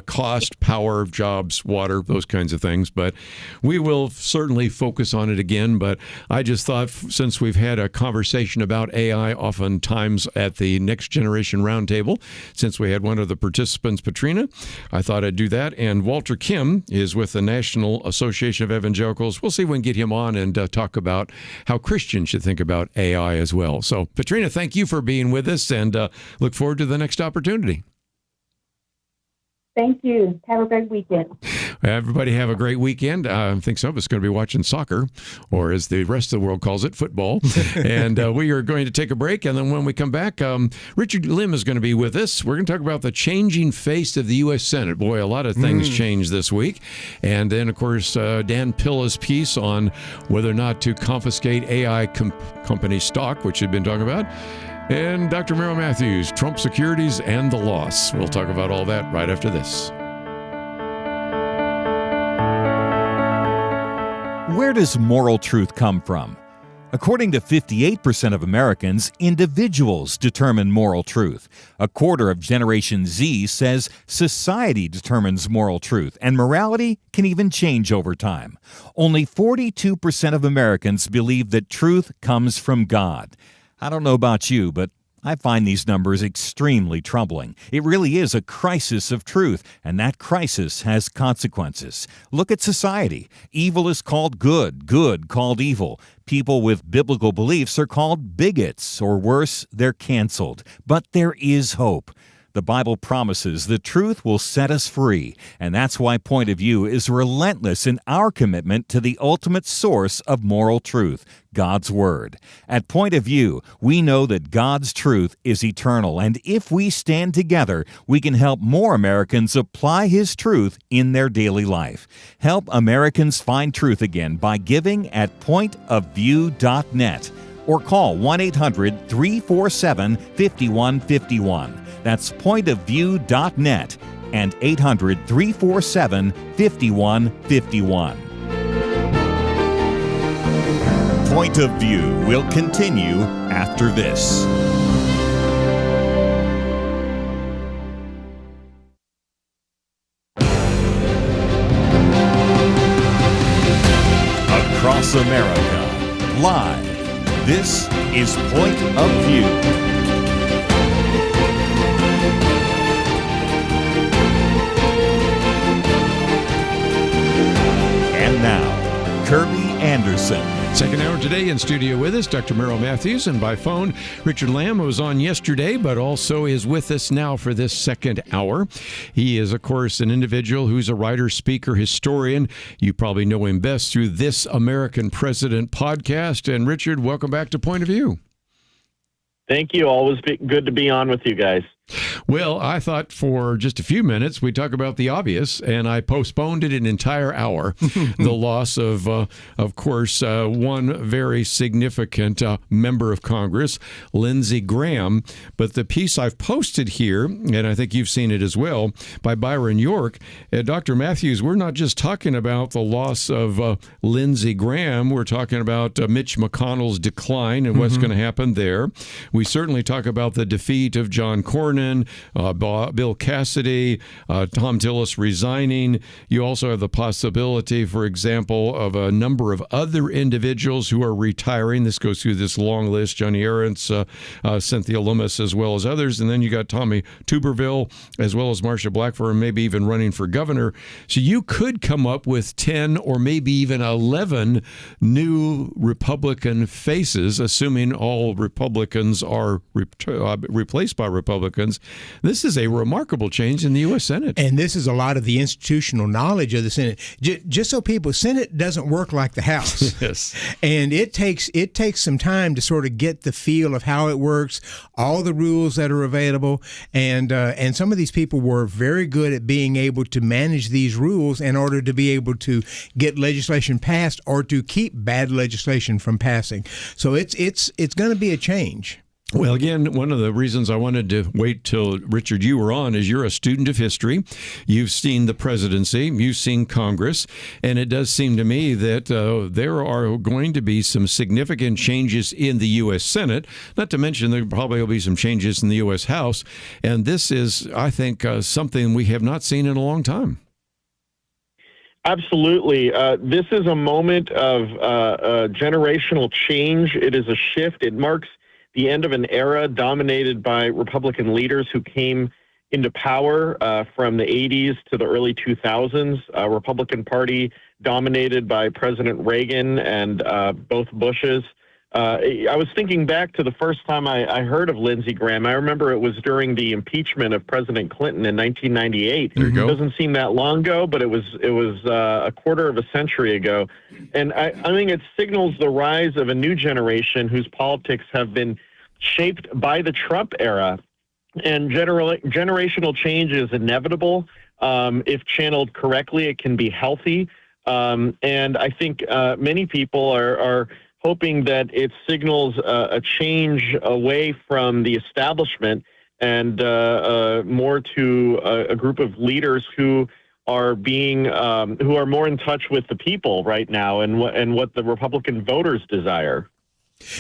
Cost, power, jobs, water, those kinds of things. But we will certainly focus on it again. But I just thought, since we've had a conversation about AI oftentimes at the Next Generation Roundtable, since we had one of the participants, Patrina, I thought I'd do that. And Walter Kim is with the National Association of Evangelicals. We'll see if we can get him on and talk about how Christians should think about AI as well. So, Patrina, thank you for being with us, and look forward to the next opportunity. Thank you. Have a great weekend. Everybody have a great weekend. I think some of us are going to be watching soccer, or as the rest of the world calls it, football. And we are going to take a break. And then when we come back, Richard Lim is going to be with us. We're going to talk about the changing face of the U.S. Senate. Boy, a lot of things changed this week. And then, of course, Dan Pilla's piece on whether or not to confiscate AI company stock, which we've been talking about. And Dr. Merrill Matthews, Trump Securities and the Loss. We'll talk about all that right after this. Where does moral truth come from? According to 58% of Americans, individuals determine moral truth. A quarter of Generation Z says society determines moral truth, and morality can even change over time. Only 42% of Americans believe that truth comes from God. I don't know about you, but I find these numbers extremely troubling. It really is a crisis of truth, and that crisis has consequences. Look at society. Evil is called good, good called evil. People with biblical beliefs are called bigots, or worse, they're canceled. But there is hope. The Bible promises the truth will set us free, and that's why Point of View is relentless in our commitment to the ultimate source of moral truth, God's Word. At Point of View, we know that God's truth is eternal, and if we stand together, we can help more Americans apply His truth in their daily life. Help Americans find truth again by giving at pointofview.net or call 1-800-347-5151. That's pointofview.net and 800-347-5151. Point of View will continue after this. Across America, live, this is Point of View. And now, Kerby Anderson. Second hour today in studio with us, Dr. Merrill Matthews, and by phone, Richard Lamb, who was on yesterday, but also is with us now for this second hour. He is, of course, an individual who's a writer, speaker, historian. You probably know him best through This American President podcast. And Richard, welcome back to Point of View. Thank you. Always good to be on with you guys. Well, I thought for just a few minutes we'd talk about the obvious, and I postponed it an entire hour. The loss of course, one very significant member of Congress, Lindsey Graham. But the piece I've posted here, and I think you've seen it as well, by Byron York, Dr. Matthews, we're not just talking about the loss of Lindsey Graham. We're talking about Mitch McConnell's decline and what's going to happen there. We certainly talk about the defeat of John Cornyn, Bill Cassidy, Tom Tillis resigning. You also have the possibility, for example, of a number of other individuals who are retiring. This goes through this long list: Johnny Arentz, Cynthia Lummis, as well as others. And then you got Tommy Tuberville, as well as Marsha Blackburn, maybe even running for governor. So you could come up with 10 or maybe even 11 new Republican faces, assuming all Republicans are replaced by Republicans. This is a remarkable change in the U.S. Senate. And this is a lot of the institutional knowledge of the Senate. Just so people, Senate doesn't work like the House. Yes. And it takes some time to sort of get the feel of how it works, all the rules that are available. And some of these people were very good at being able to manage these rules in order to be able to get legislation passed or to keep bad legislation from passing. So it's going to be a change. Well, again, one of the reasons I wanted to wait till, Richard, you were on is you're a student of history. You've seen the presidency. You've seen Congress. And it does seem to me that there are going to be some significant changes in the U.S. Senate, not to mention there probably will be some changes in the U.S. House. And this is, I think, something we have not seen in a long time. Absolutely. This is a moment of generational change. It is a shift. It marks the end of an era dominated by Republican leaders who came into power from the 80s to the early 2000s. Republican Party dominated by President Reagan and both Bushes. I was thinking back to the first time I heard of Lindsey Graham. I remember it was during the impeachment of President Clinton in 1998. There you go. It doesn't seem that long ago, but it was a quarter of a century ago. And I think it signals the rise of a new generation whose politics have been shaped by the Trump era. And generational change is inevitable. If channeled correctly, it can be healthy. And I think many people are hoping that it signals a change away from the establishment and more to a group of leaders who are more in touch with the people right now and what the Republican voters desire.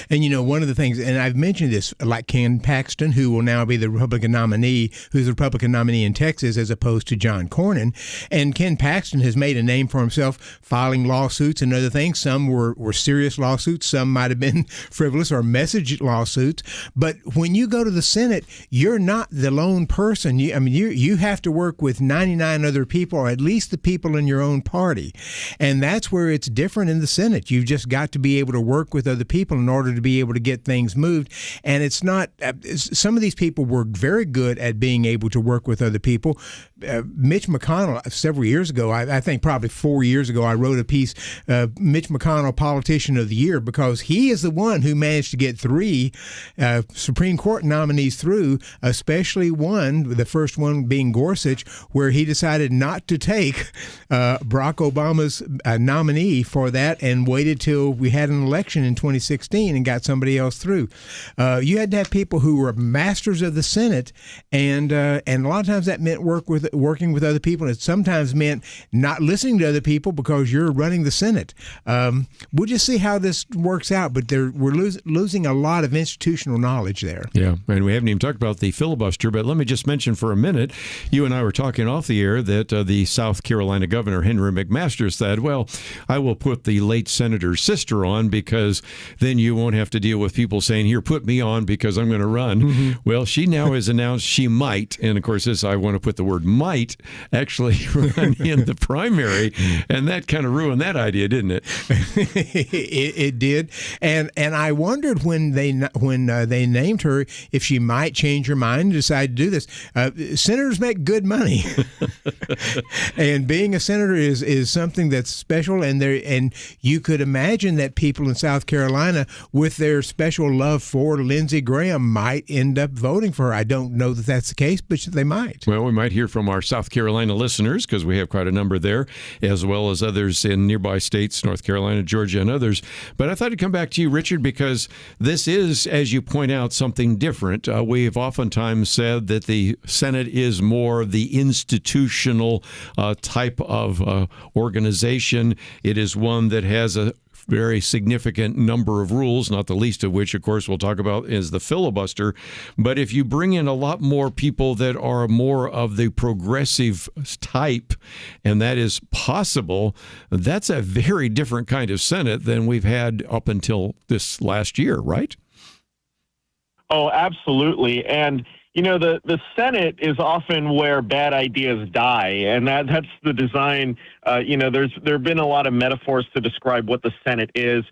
And, you know, one of the things, and I've mentioned this, like Ken Paxton, who will now be the Republican nominee, who's the Republican nominee in Texas as opposed to John Cornyn. And Ken Paxton has made a name for himself filing lawsuits and other things. Some were serious lawsuits. Some might have been frivolous or message lawsuits. But when you go to the Senate, you're not the lone person. You have to work with 99 other people, or at least the people in your own party. And that's where it's different in the Senate. You've just got to be able to work with other people in order to be able to get things moved. And it's not, some of these people were very good at being able to work with other people. Mitch McConnell, several years ago, I think probably 4 years ago, I wrote a piece, Mitch McConnell, Politician of the Year, because he is the one who managed to get 3 Supreme Court nominees through, especially one, the first one being Gorsuch, where he decided not to take Barack Obama's nominee for that and waited till we had an election in 2016. 2016 and got somebody else through. You had to have people who were masters of the Senate, and a lot of times that meant working with other people. It sometimes meant not listening to other people because you're running the Senate. We'll just see how this works out, but we're losing a lot of institutional knowledge there. Yeah, and we haven't even talked about the filibuster, but let me just mention for a minute, you and I were talking off the air that the South Carolina Governor Henry McMaster said, well, I will put the late senator's sister on because then you won't have to deal with people saying, here, put me on because I'm going to run. Mm-hmm. Well, she now has announced she might, and of course, this I want to put the word might, actually run in the primary, and that kind of ruined that idea, didn't it? It did, and I wondered when they named her if she might change her mind and decide to do this. Senators make good money, and being a senator is something that's special. And you could imagine that people in South Carolina, with their special love for Lindsey Graham, might end up voting for her. I don't know that that's the case, but they might. Well, we might hear from our South Carolina listeners because we have quite a number there, as well as others in nearby states, North Carolina, Georgia, and others. But I thought I'd come back to you, Richard, because this is, as you point out, something different. We've oftentimes said that the Senate is more the institutional type of organization. It is one that has a very significant number of rules, not the least of which, of course, we'll talk about is the filibuster. But if you bring in a lot more people that are more of the progressive type, and that is possible, that's a very different kind of Senate than we've had up until this last year, right? Oh, absolutely. And the Senate is often where bad ideas die, and that's the design. There have been a lot of metaphors to describe what the Senate is,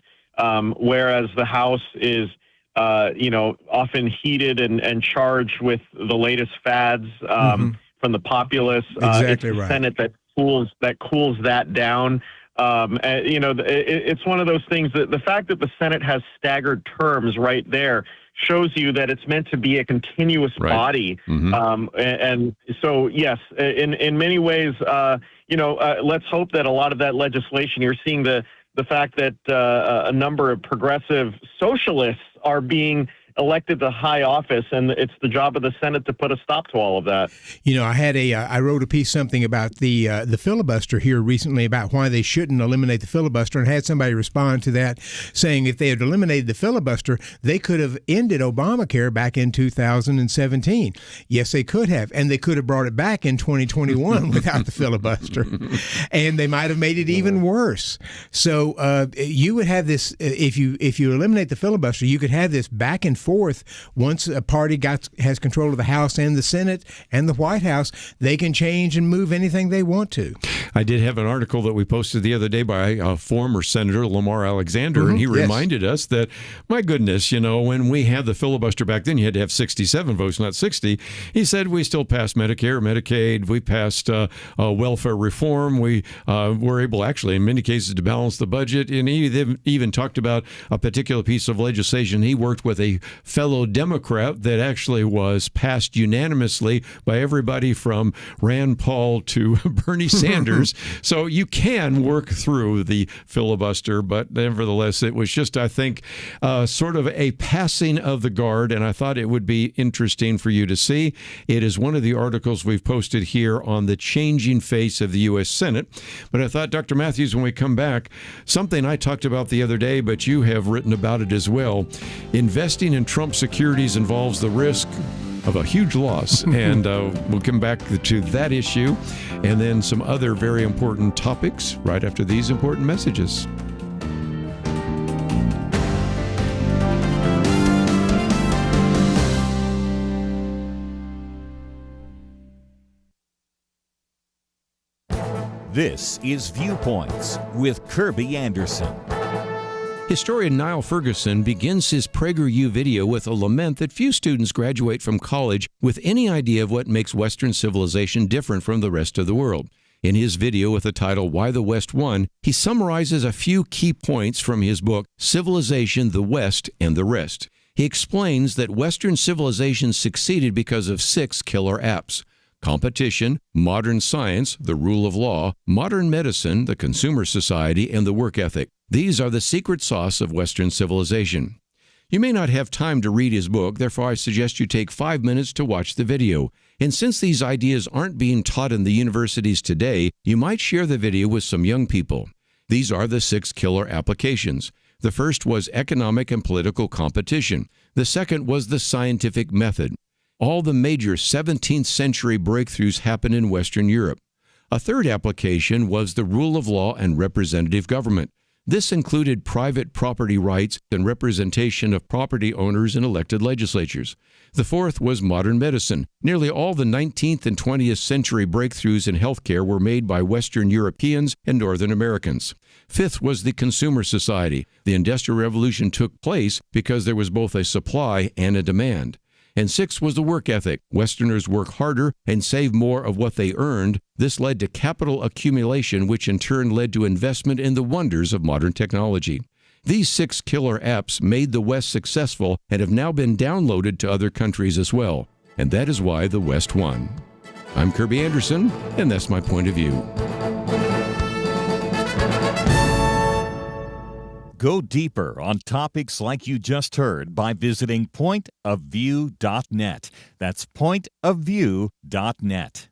whereas the House is, often heated and charged with the latest fads from the populace. Exactly it's the right. Senate that cools that down. It's one of those things that the fact that the Senate has staggered terms right there shows you that it's meant to be a continuous body. Mm-hmm. And so, yes, in many ways, let's hope that a lot of that legislation, you're seeing the fact that a number of progressive socialists are being elected to high office, and it's the job of the Senate to put a stop to all of that. I wrote a piece something about the filibuster here recently about why they shouldn't eliminate the filibuster, and had somebody respond to that saying if they had eliminated the filibuster, they could have ended Obamacare back in 2017. Yes, they could have, and they could have brought it back in 2021 without the filibuster, and they might have made it even worse. So you would have this if you eliminate the filibuster, you could have this back and forth. Once a party has control of the House and the Senate and the White House, they can change and move anything they want to. I did have an article that we posted the other day by a former Senator, Lamar Alexander, and he reminded us that, my goodness, when we had the filibuster back then, you had to have 67 votes, not 60. He said we still passed Medicare, Medicaid, we passed welfare reform, we were able, actually, in many cases, to balance the budget, and he even talked about a particular piece of legislation. He worked with a fellow Democrat that actually was passed unanimously by everybody from Rand Paul to Bernie Sanders. So you can work through the filibuster, but nevertheless, it was just, I think, sort of a passing of the guard, and I thought it would be interesting for you to see. It is one of the articles we've posted here on the changing face of the U.S. Senate. But I thought, Dr. Matthews, when we come back, something I talked about the other day, but you have written about it as well. Investing in Trump securities involves the risk of a huge loss, and we'll come back to that issue and then some other very important topics right after these important messages. This is Viewpoints with Kerby Anderson. Historian Niall Ferguson begins his PragerU video with a lament that few students graduate from college with any idea of what makes Western civilization different from the rest of the world. In his video with the title Why the West Won, he summarizes a few key points from his book Civilization, the West, and the Rest. He explains that Western civilization succeeded because of 6 killer apps: competition, modern science, the rule of law, modern medicine, the consumer society, and the work ethic. These are the secret sauce of Western civilization. You may not have time to read his book, therefore I suggest you take 5 minutes to watch the video. And since these ideas aren't being taught in the universities today, you might share the video with some young people. These are the 6 killer applications. The first was economic and political competition. The second was the scientific method. All the major 17th century breakthroughs happened in Western Europe. A third application was the rule of law and representative government. This included private property rights and representation of property owners in elected legislatures. The fourth was modern medicine. Nearly all the 19th and 20th century breakthroughs in healthcare were made by Western Europeans and Northern Americans. Fifth was the consumer society. The Industrial Revolution took place because there was both a supply and a demand. And sixth was the work ethic. Westerners work harder and save more of what they earned. This led to capital accumulation, which in turn led to investment in the wonders of modern technology. These 6 killer apps made the West successful and have now been downloaded to other countries as well. And that is why the West won. I'm Kerby Anderson, and that's my point of view. Go deeper on topics like you just heard by visiting pointofview.net. That's pointofview.net.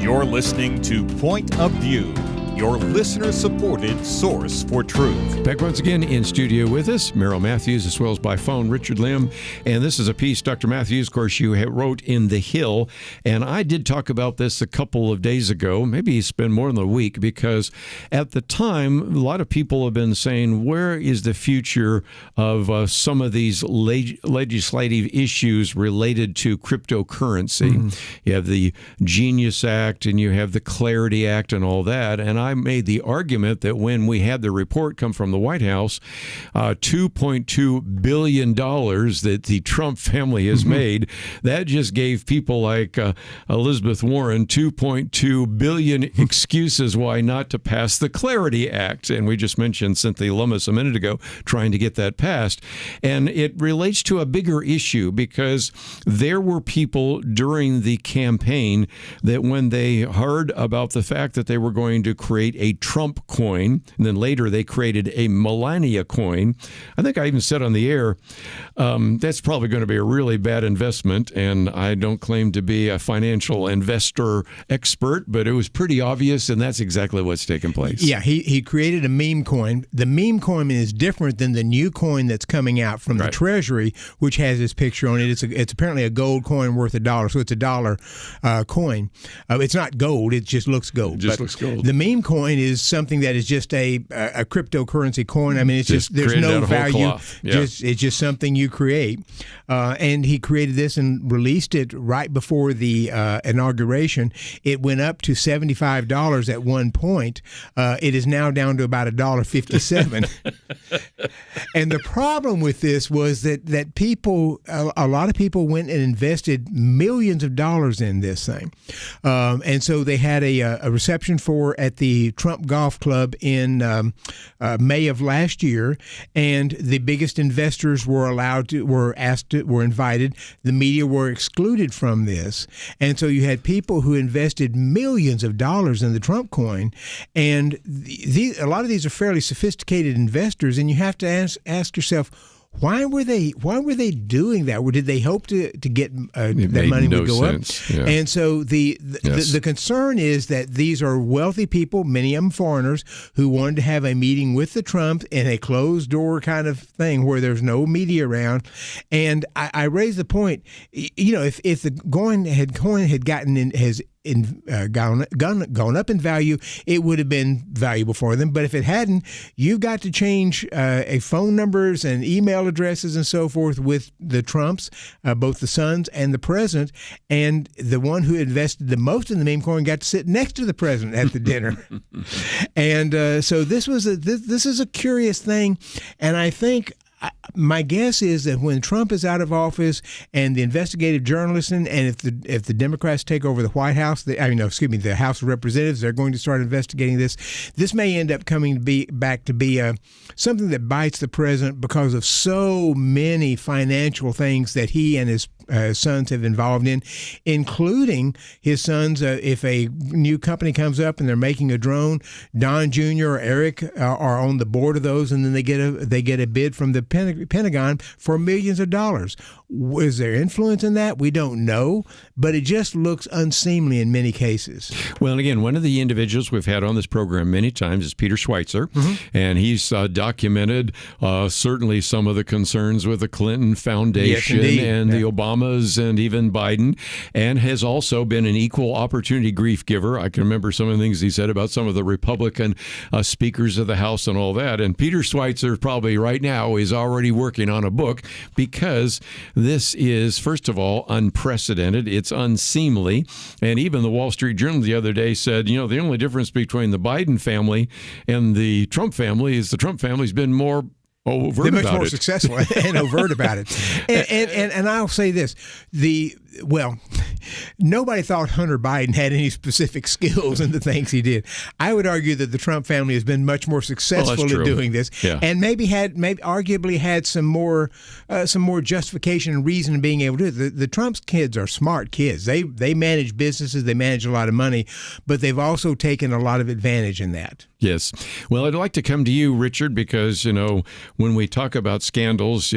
You're listening to Point of View, your listener-supported source for truth. Back once again in studio with us, Merrill Matthews, as well as by phone, Richard Lim. And this is a piece, Dr. Matthews, of course, you wrote in The Hill. And I did talk about this a couple of days ago. Maybe it's been more than a week, because at the time, a lot of people have been saying, where is the future of some of these legislative issues related to cryptocurrency? Mm-hmm. You have the Genius Act and you have the Clarity Act and all that. And I made the argument that when we had the report come from the White House, $2.2 billion that the Trump family has made, that just gave people like Elizabeth Warren $2.2 billion excuses why not to pass the Clarity Act. And we just mentioned Cynthia Lummis a minute ago trying to get that passed. And it relates to a bigger issue, because there were people during the campaign that when they heard about the fact that they were going to create a Trump coin, and then later they created a Melania coin. I think I even said on the air, that's probably going to be a really bad investment, and I don't claim to be a financial investor expert, but it was pretty obvious, and that's exactly what's taken place. Yeah, he created a meme coin. The meme coin is different than the new coin that's coming out from the Treasury, which has his picture on it. It's apparently a gold coin worth $1, so it's $1 coin. It's not gold; it just looks gold. It just looks gold. The meme coin is something that is just a cryptocurrency coin. I mean, it's just there's no value. Yeah. It's just something you create. And he created this and released it right before the inauguration. It went up to $75 at one point. It is now down to about $1.57. And the problem with this was that people, a lot of people went and invested millions of dollars in this thing. And so they had a reception at the Trump Golf Club in May of last year, and the biggest investors were invited. The media were excluded from this, and so you had people who invested millions of dollars in the Trump coin, and a lot of these are fairly sophisticated investors, and you have to ask yourself, Why were they doing that? Or did they hope to get that money would go sense. up? Yeah. And so the concern is that these are wealthy people, many of them foreigners, who wanted to have a meeting with the Trumps in a closed door kind of thing where there's no media around. And I raised the point, if the coin had gotten in gone up in value, it would have been valuable for them. But if it hadn't, you've got to change phone numbers and email addresses and so forth with the Trumps, both the sons and the president. And the one who invested the most in the meme coin got to sit next to the president at the dinner. And so this is a curious thing. And I think my guess is that when Trump is out of office and the investigative journalists and if the Democrats take over the White House, the House of Representatives, they're going to start investigating this. This may end up coming back to be something that bites the president because of so many financial things that he and his sons have involved in, including his sons. If a new company comes up and they're making a drone, Don Jr. or Eric are on the board of those, and then they get a bid from the Pentagon for millions of dollars. Is there influence in that? We don't know, but it just looks unseemly in many cases. Well, and again, one of the individuals we've had on this program many times is Peter Schweitzer, and he's documented certainly some of the concerns with the Clinton Foundation and the Obamas and even Biden, and has also been an equal opportunity grief giver. I can remember some of the things he said about some of the Republican speakers of the House and all that. And Peter Schweitzer probably right now is already working on a book because this is, first of all, unprecedented. It's unseemly. And even the Wall Street Journal the other day said, the only difference between the Biden family and the Trump family is the Trump family's been more overt They're much about more it. successful and overt about it. And I'll say this. Nobody thought Hunter Biden had any specific skills in the things he did. I would argue that the Trump family has been much more successful in doing this, and maybe arguably had some more justification and reason in being able to do it. The Trump's kids are smart kids. They manage businesses, they manage a lot of money, but they've also taken a lot of advantage in that. Yes. Well, I'd like to come to you, Richard, because, when we talk about scandals,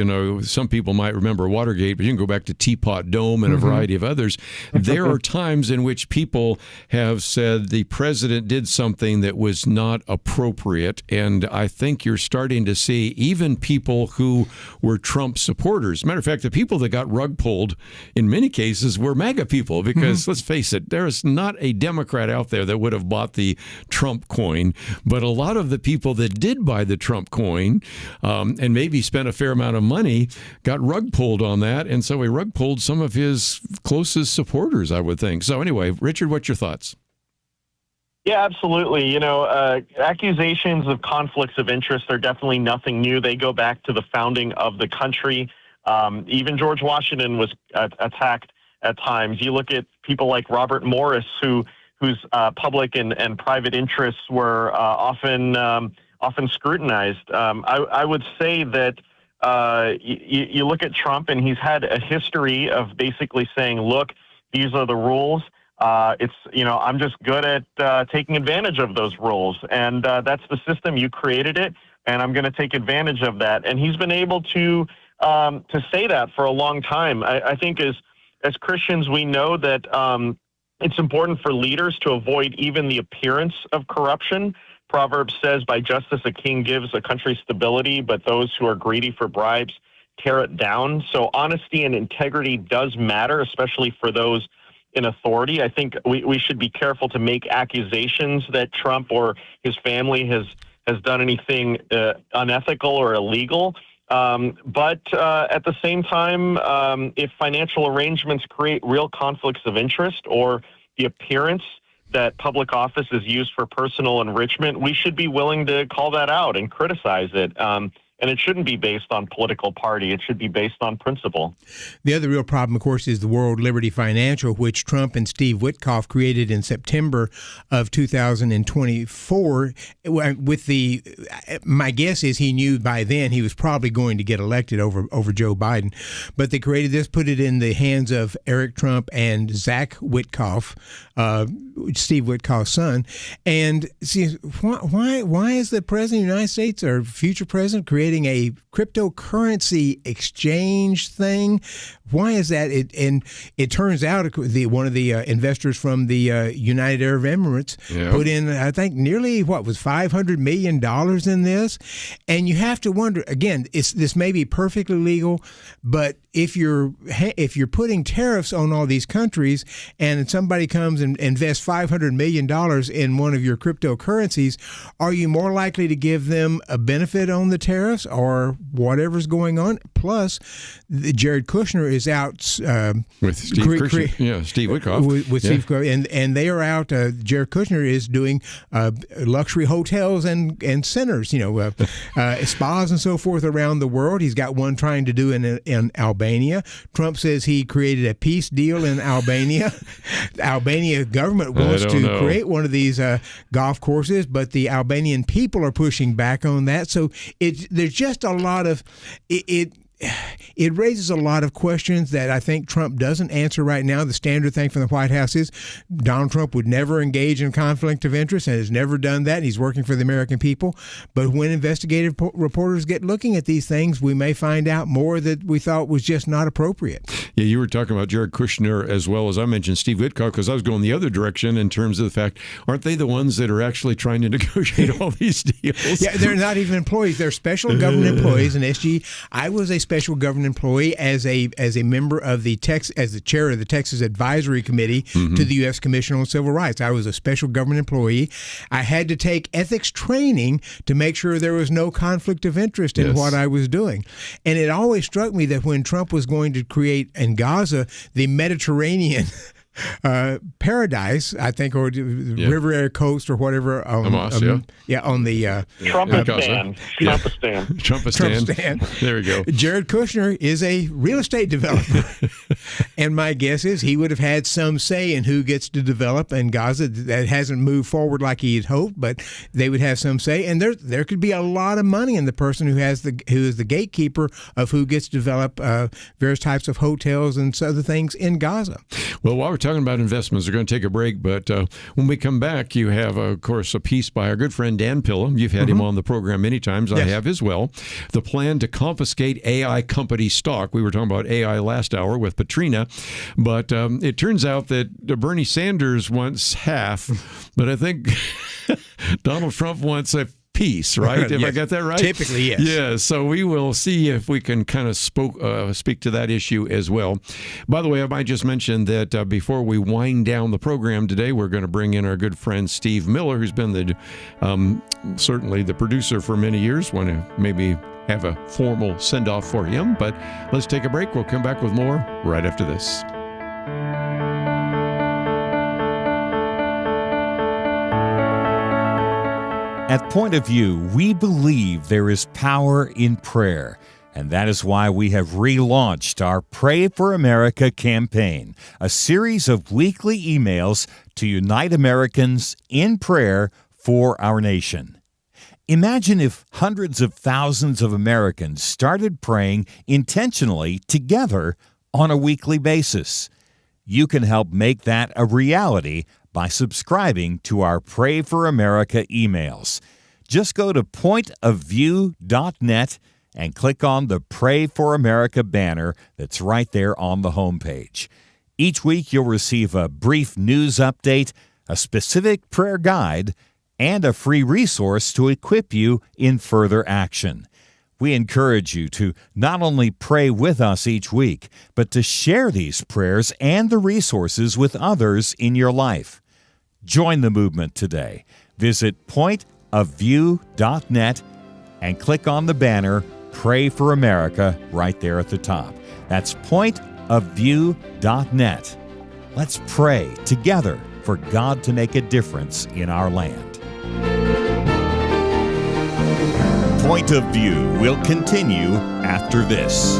some people might remember Watergate, but you can go back to Teapot Dome and a variety of others. There are times in which people have said the president did something that was not appropriate, and I think you're starting to see even people who were Trump supporters. Matter of fact, the people that got rug pulled in many cases were MAGA people because, let's face it, there is not a Democrat out there that would have bought the Trump coin. But a lot of the people that did buy the Trump coin and maybe spent a fair amount of money got rug pulled on that. And so he rug pulled some of his closest supporters, I would think. So anyway, Richard, what's your thoughts? Yeah, absolutely. Accusations of conflicts of interest are definitely nothing new. They go back to the founding of the country. Even George Washington was attacked at times. You look at people like Robert Morris, whose public and private interests were often scrutinized. I would say that you look at Trump, and he's had a history of basically saying, "Look, these are the rules. I'm just good at taking advantage of those rules, and that's the system. You created it, and I'm going to take advantage of that." And he's been able to say that for a long time. I think as Christians, we know that. It's important for leaders to avoid even the appearance of corruption. Proverbs says, "By justice a king gives a country stability, but those who are greedy for bribes tear it down." So honesty and integrity does matter, especially for those in authority. I think we should be careful to make accusations that Trump or his family has done anything unethical or illegal. But at the same time, if financial arrangements create real conflicts of interest or the appearance that public office is used for personal enrichment, we should be willing to call that out and criticize it. And it shouldn't be based on political party. It should be based on principle. The other real problem, of course, is the World Liberty Financial, which Trump and Steve Witkoff created in September of 2024. My guess is he knew by then he was probably going to get elected over Joe Biden. But they created this, put it in the hands of Eric Trump and Zach Witkoff, Steve Witkoff's son. And see, why is the president of the United States or future president creating creating a cryptocurrency exchange thing. Why is that? It turns out one of the investors from the United Arab Emirates put in, I think, nearly $500 million in this. And you have to wonder again. This may be perfectly legal, but if you're putting tariffs on all these countries, and somebody comes and invests $500 million in one of your cryptocurrencies, are you more likely to give them a benefit on the tariffs or whatever's going on? Plus, Jared Kushner is out with Steve Kushner, Steve Witkoff, with Steve Kushner, and they are out. Jared Kushner is doing luxury hotels and centers, spas and so forth around the world. He's got one trying to do in Albania. Trump says he created a peace deal in Albania. The Albania government wants to create one of these golf courses, but the Albanian people are pushing back on that. So there's just a lot of it raises a lot of questions that I think Trump doesn't answer right now. The standard thing from the White House is Donald Trump would never engage in conflict of interest and has never done that. And he's working for the American people. But when investigative reporters get looking at these things, we may find out more that we thought was just not appropriate. Yeah, you were talking about Jared Kushner as well as I mentioned Steve Witkoff, because I was going the other direction in terms of the fact, aren't they the ones that are actually trying to negotiate all these deals? Yeah, they're not even employees. They're special government employees. And SG, I was a special government employee as a member of as the chair of the Texas Advisory Committee to the U.S. Commission on Civil Rights. I was a special government employee. I had to take ethics training to make sure there was no conflict of interest in what I was doing. And it always struck me that when Trump was going to create in Gaza the Mediterranean paradise, I think, or Riviera Coast or whatever. On the Trumpistan. There we go. Jared Kushner is a real estate developer, and my guess is he would have had some say in who gets to develop in Gaza. That hasn't moved forward like he had hoped, but they would have some say, and there could be a lot of money in the person who is the gatekeeper of who gets to develop various types of hotels and other things in Gaza. Well, while we're talking about investments, we're going to take a break, but when we come back, you have, of course, a piece by our good friend Dan Pilla. You've had him on the program many times. Yes. I have as well. The plan to confiscate AI company stock. We were talking about AI last hour with Patrina, but it turns out that Bernie Sanders wants half, but I think Donald Trump wants a piece, right? If I got that right? Typically, yes. Yeah, so we will see if we can kind of speak to that issue as well. By the way, I might just mention that before we wind down the program today, we're going to bring in our good friend Steve Miller, who's been certainly the producer for many years. Want to maybe have a formal send-off for him, but let's take a break. We'll come back with more right after this. At Point of View, we believe there is power in prayer, and that is why we have relaunched our Pray for America campaign, a series of weekly emails to unite Americans in prayer for our nation. Imagine if hundreds of thousands of Americans started praying intentionally together on a weekly basis. You can help make that a reality by subscribing to our Pray for America emails. Just go to pointofview.net and click on the Pray for America banner that's right there on the homepage. Each week you'll receive a brief news update, a specific prayer guide, and a free resource to equip you in further action. We encourage you to not only pray with us each week, but to share these prayers and the resources with others in your life. Join the movement today. Visit pointofview.net and click on the banner Pray for America right there at the top. That's pointofview.net. Let's pray together for God to make a difference in our land. Point of View will continue after this.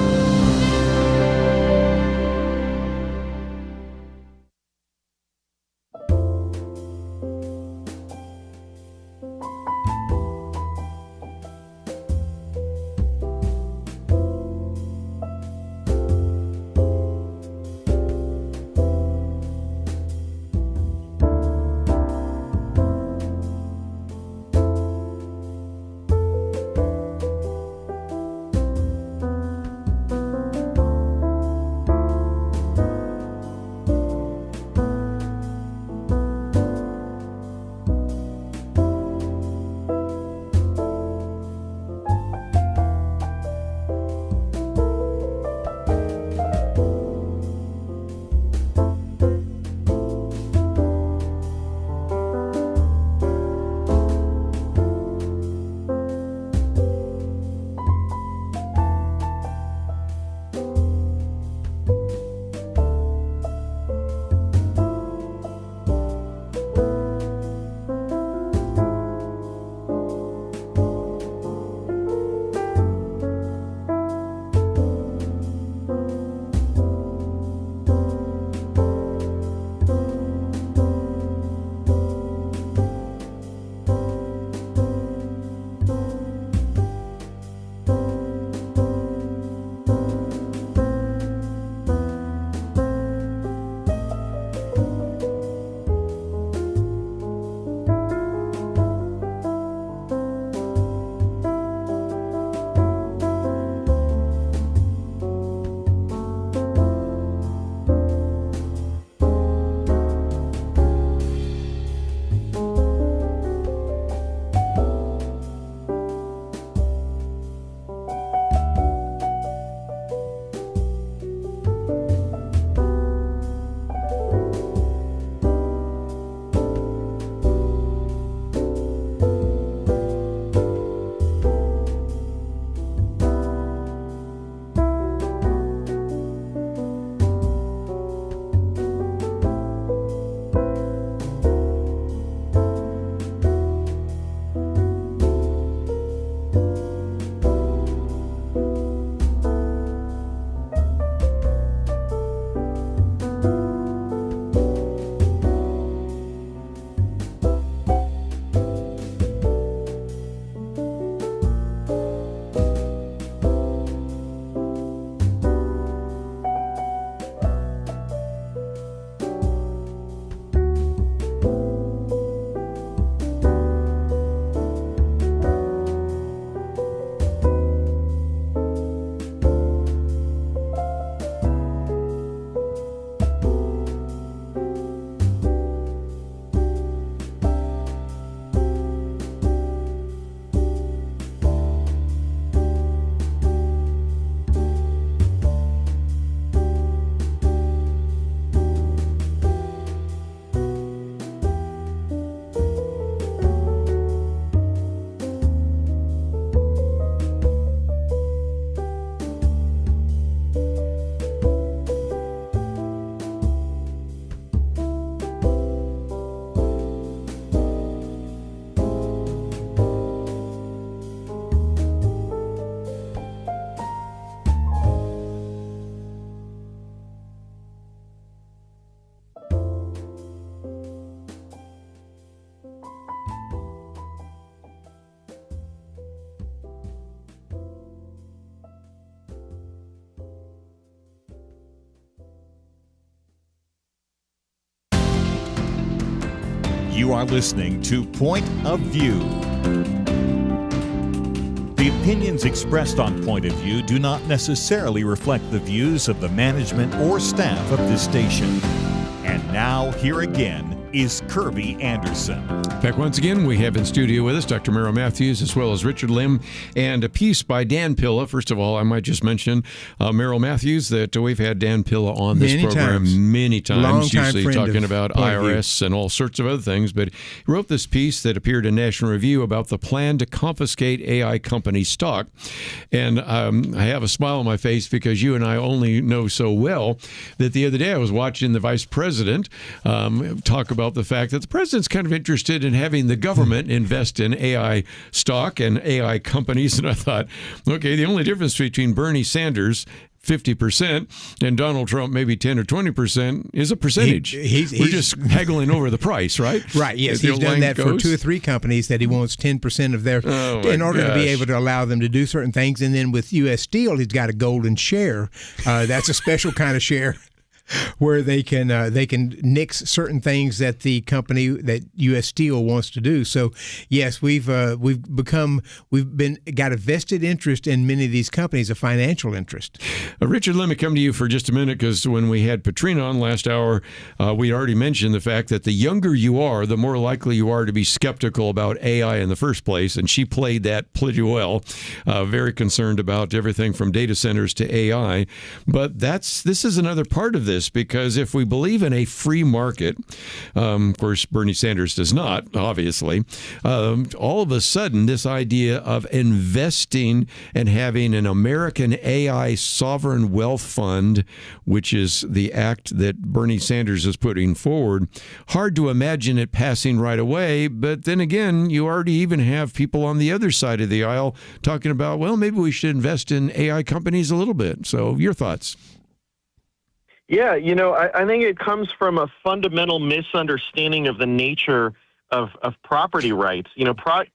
You are listening to Point of View. The opinions expressed on Point of View do not necessarily reflect the views of the management or staff of this station. And now, here again is Kerby Anderson. Back once again, we have in studio with us Dr. Merrill Matthews as well as Richard Lim, and a piece by Dan Pilla. First of all, I might just mention Merrill Matthews, that we've had Dan Pilla on this program many times, usually talking about IRS and all sorts of other things. But he wrote this piece that appeared in National Review about the plan to confiscate AI company stock. And I have a smile on my face because you and I only know so well that the other day I was watching the vice president talk about the fact that the president's kind of interested in having the government invest in AI stock and AI companies. And I thought, okay, the only difference between Bernie Sanders 50% and Donald Trump maybe 10 or 20% is a percentage. We're just haggling over the price, right? Right, yes. He's done that for 2 or 3 companies that he wants 10% of their, in order to be able to allow them to do certain things. And then with U.S. Steel, he's got a golden share. That's a special kind of share where they can nix certain things that the company that U.S. Steel wants to do. So yes, we've got a vested interest in many of these companies, a financial interest. Richard, let me come to you for just a minute, because when we had Patrina on last hour, we already mentioned the fact that the younger you are, the more likely you are to be skeptical about AI in the first place, and she played that pretty well. Very concerned about everything from data centers to AI, but this is another part of this. Because if we believe in a free market, of course, Bernie Sanders does not, obviously, all of a sudden, this idea of investing and having an American AI sovereign wealth fund, which is the act that Bernie Sanders is putting forward, hard to imagine it passing right away. But then again, you already even have people on the other side of the aisle talking about, well, maybe we should invest in AI companies a little bit. So your thoughts? Yeah, I think it comes from a fundamental misunderstanding of the nature of property rights.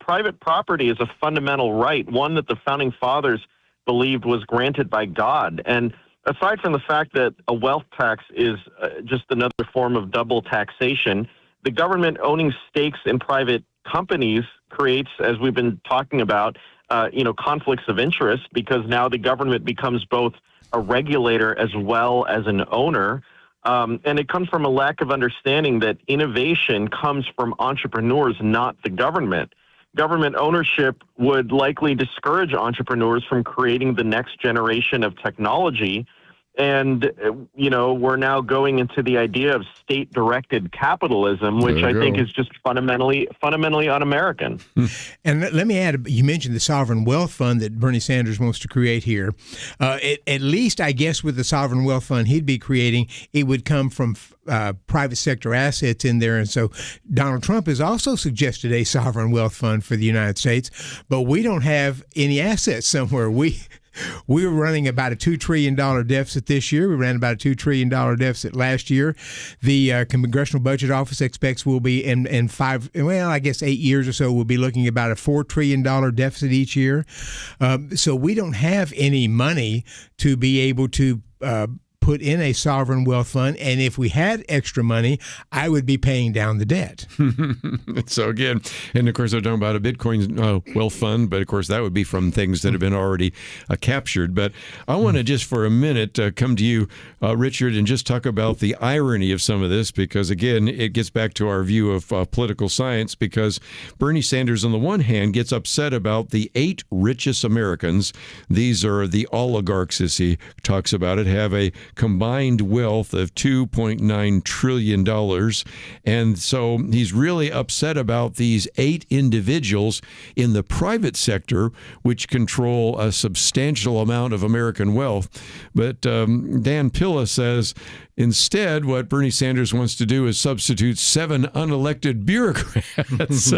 Private property is a fundamental right, one that the founding fathers believed was granted by God. And aside from the fact that a wealth tax is just another form of double taxation, the government owning stakes in private companies creates, as we've been talking about, conflicts of interest, because now the government becomes both a regulator as well as an owner. And it comes from a lack of understanding that innovation comes from entrepreneurs, not the government. Government ownership would likely discourage entrepreneurs from creating the next generation of technology. And, we're now going into the idea of state-directed capitalism, which I think is just fundamentally un-American. And let me add, you mentioned the sovereign wealth fund that Bernie Sanders wants to create here. At least, I guess, with the sovereign wealth fund he'd be creating, it would come from private sector assets in there. And so Donald Trump has also suggested a sovereign wealth fund for the United States, but we don't have any assets somewhere. We're running about a $2 trillion deficit this year. We ran about a $2 trillion deficit last year. The Congressional Budget Office expects we'll be in 8 years or so, we'll be looking at about a $4 trillion deficit each year. So we don't have any money to be able to put in a sovereign wealth fund, and if we had extra money, I would be paying down the debt. So again, and of course, I'm talking about a Bitcoin wealth fund, but of course, that would be from things that have been already captured. But I want to just for a minute come to you, Richard, and just talk about the irony of some of this, because again, it gets back to our view of political science, because Bernie Sanders, on the one hand, gets upset about the 8 richest Americans. These are the oligarchs, as he talks about it, have a combined wealth of $2.9 trillion. And so he's really upset about these 8 individuals in the private sector, which control a substantial amount of American wealth. But Dan Pilla says, instead, what Bernie Sanders wants to do is substitute 7 unelected bureaucrats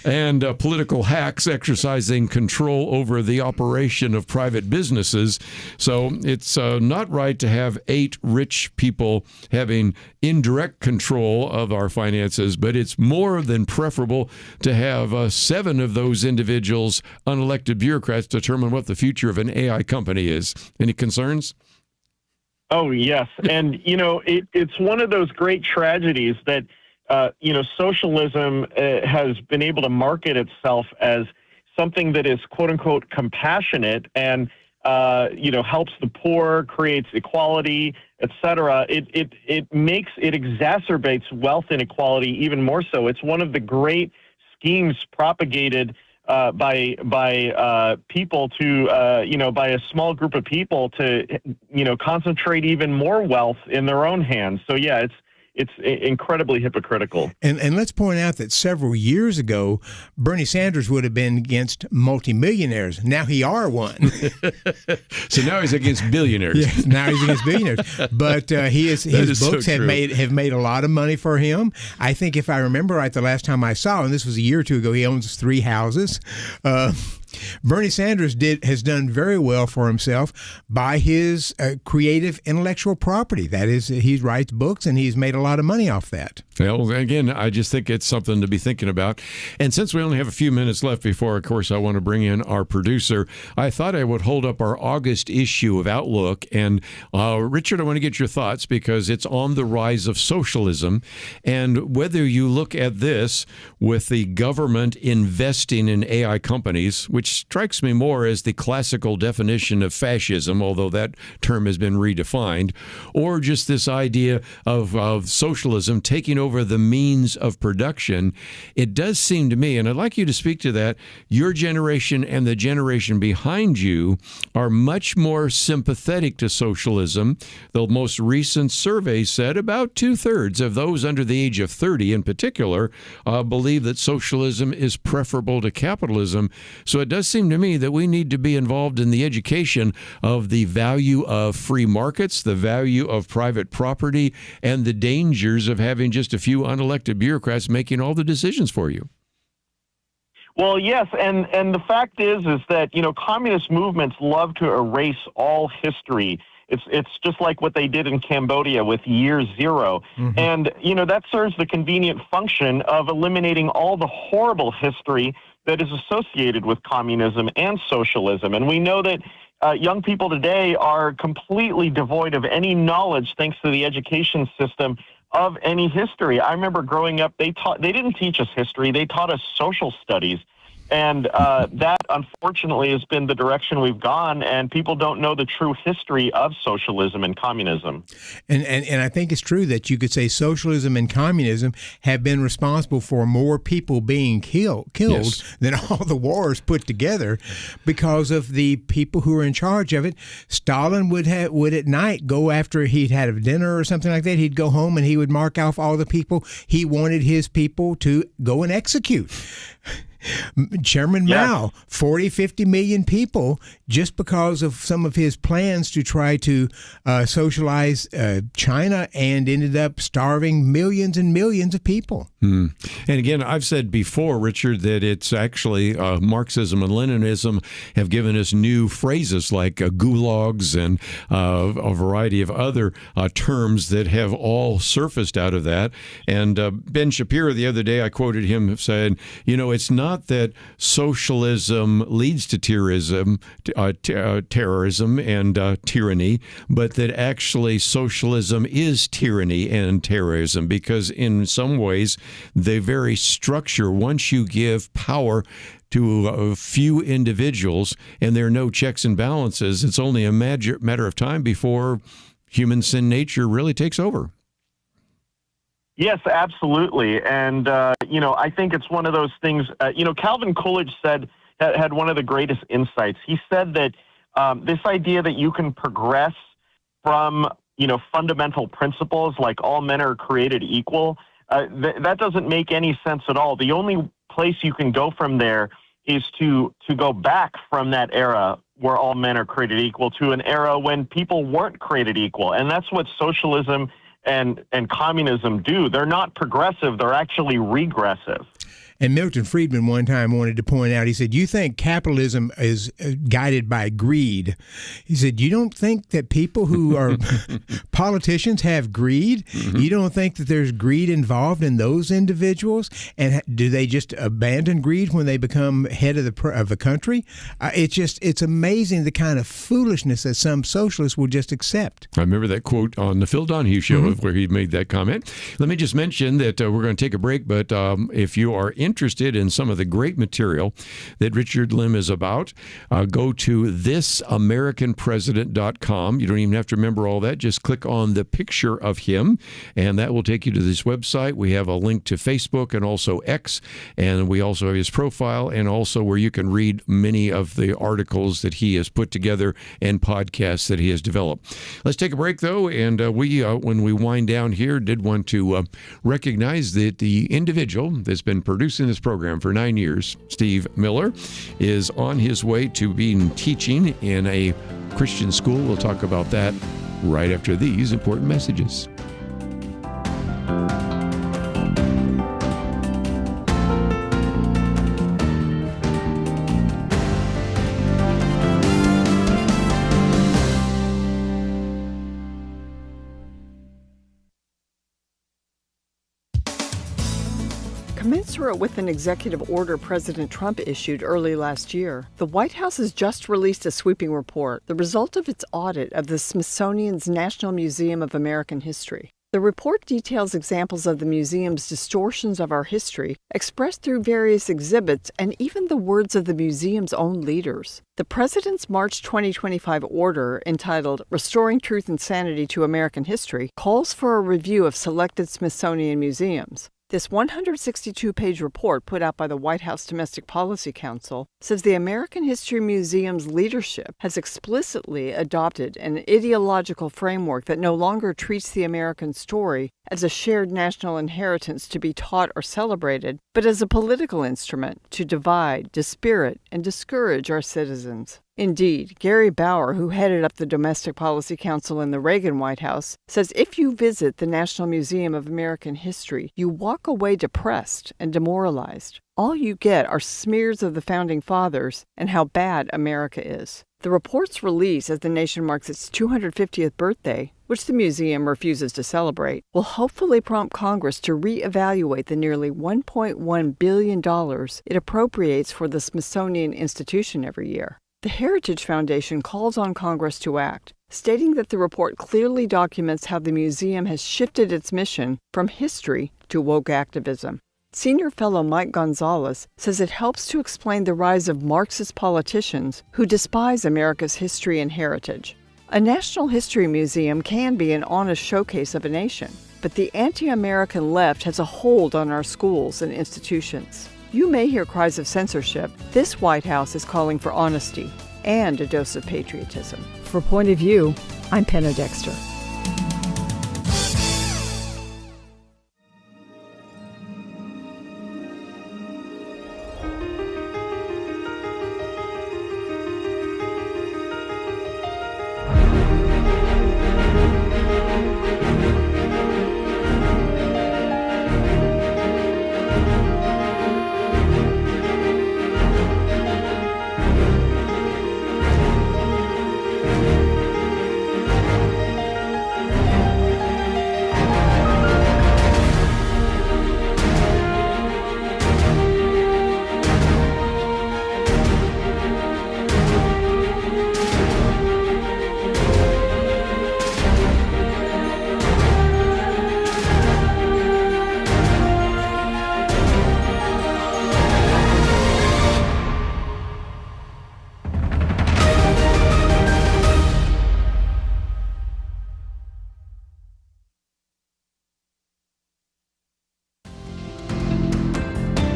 and political hacks exercising control over the operation of private businesses. So it's not right to have 8 rich people having indirect control of our finances, but it's more than preferable to have 7 of those individuals, unelected bureaucrats, determine what the future of an AI company is. Any concerns? Oh, yes. And, it's one of those great tragedies that socialism has been able to market itself as something that is quote unquote compassionate and helps the poor, creates equality, etc. It exacerbates wealth inequality even more so. It's one of the great schemes propagated by people to by a small group of people to concentrate even more wealth in their own hands. So yeah, it's incredibly hypocritical. And let's point out that several years ago, Bernie Sanders would have been against multimillionaires. Now he are one. So now he's against billionaires. Yes, now he's against billionaires. But his books so have made a lot of money for him. I think if I remember right, the last time I saw him, this was a year or two ago, he owns 3 houses. Bernie Sanders has done very well for himself by his creative intellectual property. That is, he writes books and he's made a lot of money off that. Well, again, I just think it's something to be thinking about. And since we only have a few minutes left before, of course, I want to bring in our producer, I thought I would hold up our August issue of Outlook. And Richard, I want to get your thoughts because it's on the rise of socialism. And whether you look at this with the government investing in AI companies, which strikes me more as the classical definition of fascism, although that term has been redefined, or just this idea of socialism taking over the means of production, it does seem to me, and I'd like you to speak to that, your generation and the generation behind you are much more sympathetic to socialism. The most recent survey said about 2/3 of those under the age of 30 in particular believe that socialism is preferable to capitalism. So it does seem to me that we need to be involved in the education of the value of free markets, the value of private property, and the dangers of having just a few unelected bureaucrats making all the decisions for you. Well, yes, and the fact is that communist movements love to erase all history. It's just like what they did in Cambodia with Year Zero. Mm-hmm. And that serves the convenient function of eliminating all the horrible history that is associated with communism and socialism. And we know that young people today are completely devoid of any knowledge, thanks to the education system, of any history. I remember growing up, they didn't teach us history, they taught us social studies. And that, unfortunately, has been the direction we've gone, and people don't know the true history of socialism and communism. And I think it's true that you could say socialism and communism have been responsible for more people being killed yes. than all the wars put together because of the people who are in charge of it. Stalin would at night go after he'd had a dinner or something like that. He'd go home and he would mark off all the people he wanted his people to go and execute. Chairman Mao, 40, 50 million people just because of some of his plans to try to socialize China, and ended up starving millions and millions of people. And again, I've said before, Richard, that it's actually Marxism and Leninism have given us new phrases like gulags and a variety of other terms that have all surfaced out of that. And Ben Shapiro, the other day, I quoted him saying, it's not that socialism leads to terrorism and tyranny, but that actually socialism is tyranny and terrorism, because in some ways, the very structure, once you give power to a few individuals and there are no checks and balances, it's only a matter of time before human sin nature really takes over. Yes, absolutely. And, I think it's one of those things, Calvin Coolidge had one of the greatest insights. He said that this idea that you can progress from, fundamental principles like all men are created equal, that doesn't make any sense at all. The only place you can go from there is to go back from that era where all men are created equal to an era when people weren't created equal. And that's what socialism and communism do. They're not progressive, they're actually regressive. And Milton Friedman one time wanted to point out, he said, you think capitalism is guided by greed. He said, you don't think that people who are politicians have greed? Mm-hmm. You don't think that there's greed involved in those individuals? And do they just abandon greed when they become head of the country? It's amazing the kind of foolishness that some socialists will just accept. I remember that quote on the Phil Donahue show Mm-hmm. where he made that comment. Let me just mention that we're going to take a break, but if you are interested in some of the great material that Richard Lim is about, go to thisamericanpresident.com. You don't even have to remember all that. Just click on the picture of him, and that will take you to this website. We have a link to Facebook and also X, and we also have his profile, and also where you can read many of the articles that he has put together and podcasts that he has developed. Let's take a break, though, and when we wind down here, did want to recognize that the individual that's been producing this program for 9 years, Steve Miller, is on his way to being teaching in a Christian school. We'll talk about that right after these important messages. Commensurate with an executive order President Trump issued early last year, the White House has just released a sweeping report, the result of its audit of the Smithsonian's National Museum of American History. The report details examples of the museum's distortions of our history, expressed through various exhibits and even the words of the museum's own leaders. The President's March 2025 order, entitled Restoring Truth and Sanity to American History, calls for a review of selected Smithsonian museums. This 162-page report put out by the White House Domestic Policy Council says the American History Museum's leadership has explicitly adopted an ideological framework that no longer treats the American story as a shared national inheritance to be taught or celebrated, but as a political instrument to divide, dispirit, and discourage our citizens. Indeed, Gary Bauer, who headed up the Domestic Policy Council in the Reagan White House, says if you visit the National Museum of American History, you walk away depressed and demoralized. All you get are smears of the Founding Fathers and how bad America is. The report's release as the nation marks its 250th birthday, which the museum refuses to celebrate, will hopefully prompt Congress to reevaluate the nearly $1.1 billion it appropriates for the Smithsonian Institution every year. The Heritage Foundation calls on Congress to act, stating that the report clearly documents how the museum has shifted its mission from history to woke activism. Senior fellow Mike Gonzalez says it helps to explain the rise of Marxist politicians who despise America's history and heritage. A National History Museum can be an honest showcase of a nation, but the anti-American left has a hold on our schools and institutions. You may hear cries of censorship. This White House is calling for honesty and a dose of patriotism. For Point of View, I'm Penna Dexter.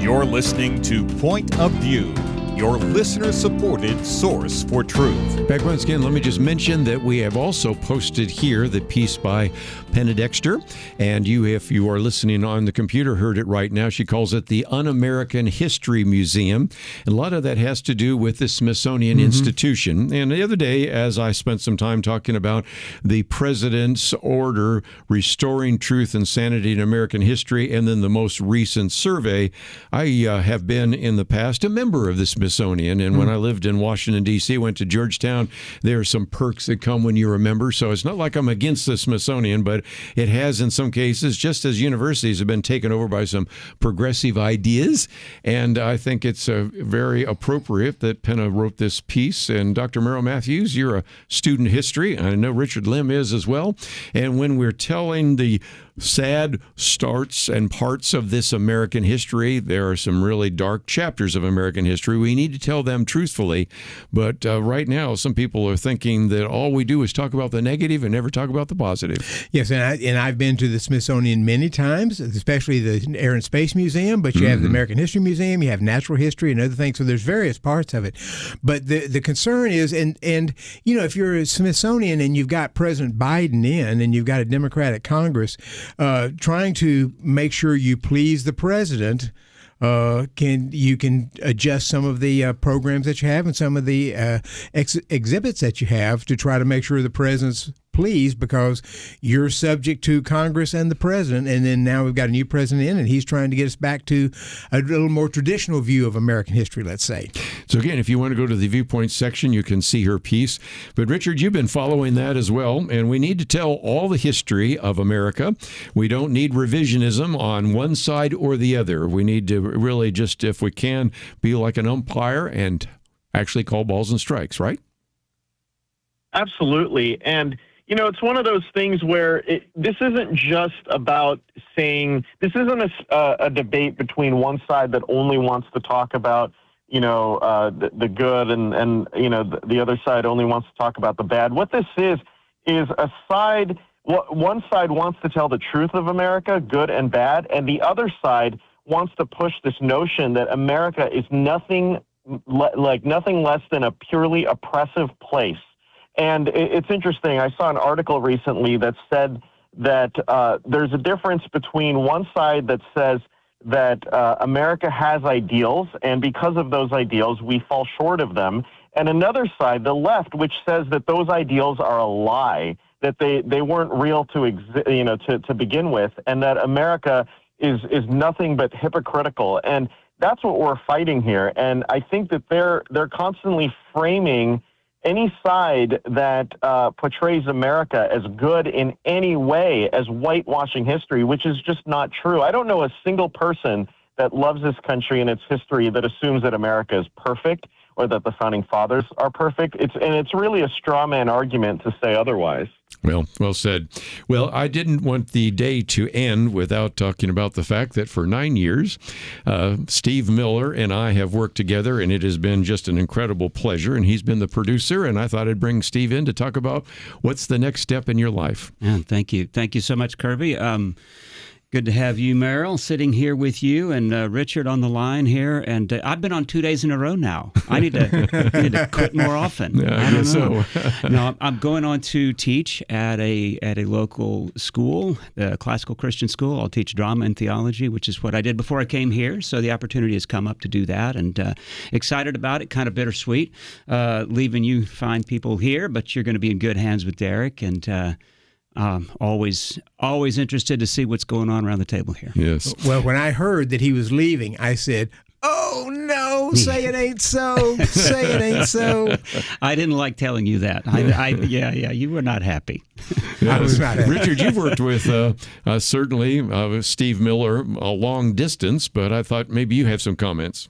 You're listening to Point of View. your listener-supported source for truth. Back once again, let me just mention that we have also posted here the piece by Penna Dexter, and you, if you are listening on the computer, heard it right now. She calls it the Un-American History Museum, and a lot of that has to do with the Smithsonian Institution. And the other day, as I spent some time talking about the President's Order Restoring Truth and Sanity in American History, and then the most recent survey, I have been in the past a member of the Smithsonian, and when I lived in Washington, D.C., went to Georgetown, there are some perks that come when you're a member, so it's not like I'm against the Smithsonian, but it has in some cases, just as universities have been taken over by some progressive ideas, and I think it's very appropriate that Penna wrote this piece. And Dr. Merrill Matthews, you're a student history. I know Richard Lim is as well, and when we're telling the sad starts and parts of this American history, there are some really dark chapters of American history. We need to tell them truthfully, but right now some people are thinking that all we do is talk about the negative and never talk about the positive. Yes, and I've been to the Smithsonian many times, especially the Air and Space Museum, but you have the American History Museum, you have natural history and other things, so there's various parts of it. But the concern is, and you know, if you're a Smithsonian and you've got President Biden in and you've got a Democratic Congress, trying to make sure you please the president, you can adjust some of the programs that you have and some of the exhibits that you have to try to make sure the president's pleased, because you're subject to Congress and the president, and then now we've got a new president in, and he's trying to get us back to a little more traditional view of American history, let's say. So again, if you want to go to the Viewpoints section, you can see her piece. But Richard, you've been following that as well, and we need to tell all the history of America. We don't need revisionism on one side or the other. We need to really just, if we can, be like an umpire and actually call balls and strikes, right? Absolutely. And you know, it's one of those things where this isn't just about saying, this isn't a debate between one side that only wants to talk about, you know, the good and you know, the other side only wants to talk about the bad. What this is a side, one side wants to tell the truth of America, good and bad, and the other side wants to push this notion that America is nothing less than a purely oppressive place. And it's interesting. I saw an article recently that said that there's a difference between one side that says that America has ideals, and because of those ideals, we fall short of them, and another side, the left, which says that those ideals are a lie, that they weren't real to begin with, and that America is nothing but hypocritical. And that's what we're fighting here. And I think that they're constantly framing any side that portrays America as good in any way as whitewashing history, which is just not true. I don't know a single person that loves this country and its history that assumes that America is perfect or that the founding fathers are perfect. It's really a straw man argument to say otherwise. Well said. Well, I didn't want the day to end without talking about the fact that for 9 years, Steve Miller and I have worked together, and it has been just an incredible pleasure. And he's been the producer, and I thought I'd bring Steve in to talk about what's the next step in your life. Yeah, thank you. Thank you so much, Kerby. Good to have you, Merrill, sitting here with you, and Richard on the line here. And I've been on 2 days in a row now. I need to quit more often. Yeah, I guess so. No, I'm going on to teach at a local school, the classical Christian school. I'll teach drama and theology, which is what I did before I came here. So the opportunity has come up to do that, and excited about it. Kind of bittersweet, leaving you fine people here, but you're going to be in good hands with Derek, and always interested to see what's going on around the table here. Yes. Well, when I heard that he was leaving, I said, "Oh no! Say it ain't so. Say it ain't so." I didn't like telling you that. Yeah, you were not happy. Yes. I was not happy. Richard, you've worked with certainly Steve Miller a long distance, but I thought maybe you have some comments.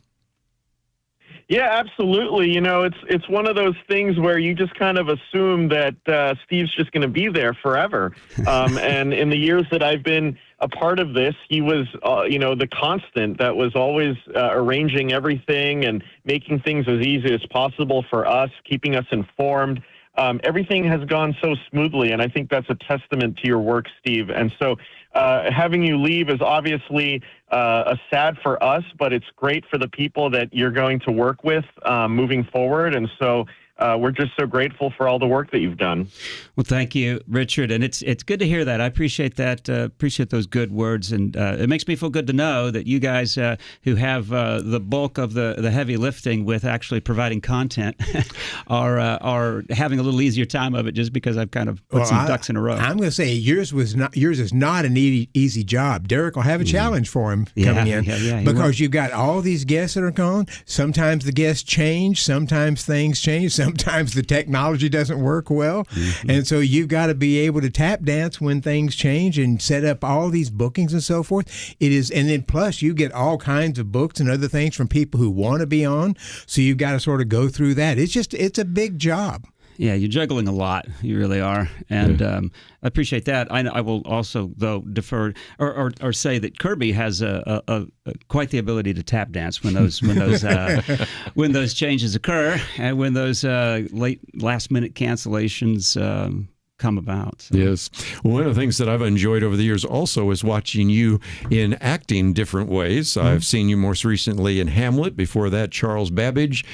Yeah, absolutely. You know, it's one of those things where you just kind of assume that Steve's just going to be there forever. And in the years that I've been a part of this, he was, the constant that was always arranging everything and making things as easy as possible for us, keeping us informed. Everything has gone so smoothly, and I think that's a testament to your work, Steve. And so having you leave is obviously sad for us, but it's great for the people that you're going to work with moving forward. And so we're just so grateful for all the work that you've done. Well, thank you, Richard. And it's good to hear that. I appreciate that. Appreciate those good words. And it makes me feel good to know that you guys who have the bulk of the heavy lifting with actually providing content are having a little easier time of it just because I've kind of put some ducks in a row. I'm going to say yours is not an easy job. Derek will have a challenge for him coming in because you've got all these guests that are gone. Sometimes the guests change. Sometimes things change. Sometimes the technology doesn't work well. And so you've got to be able to tap dance when things change and set up all these bookings and so forth. And then plus you get all kinds of books and other things from people who want to be on. So you've got to sort of go through that. It's a big job. Yeah, you're juggling a lot. You really are, and I appreciate that. I will also, though, defer or say that Kerby has quite the ability to tap dance when those when those changes occur and when those last minute cancellations come about. So. Yes. One of the things that I've enjoyed over the years also is watching you in acting different ways. I've seen you most recently in Hamlet. Before that, Charles Babbage.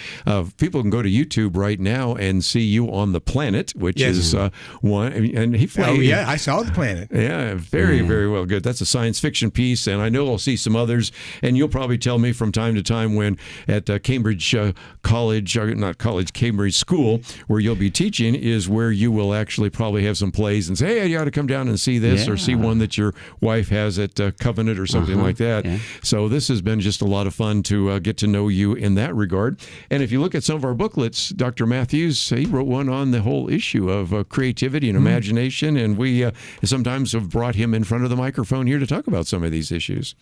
People can go to YouTube right now and see you on The Planet, which is one. And he played. Oh, yeah. I saw The Planet. Yeah. Very, very well. Good. That's a science fiction piece. And I know I'll see some others. And you'll probably tell me from time to time when at Cambridge College, not college, Cambridge School, where you'll be teaching is where you will actually probably have some plays and say, hey, you ought to come down and see this or see one that your wife has at Covenant or something like that. Yeah. So this has been just a lot of fun to get to know you in that regard. And if you look at some of our booklets, Dr. Matthews, he wrote one on the whole issue of creativity and imagination. And we sometimes have brought him in front of the microphone here to talk about some of these issues.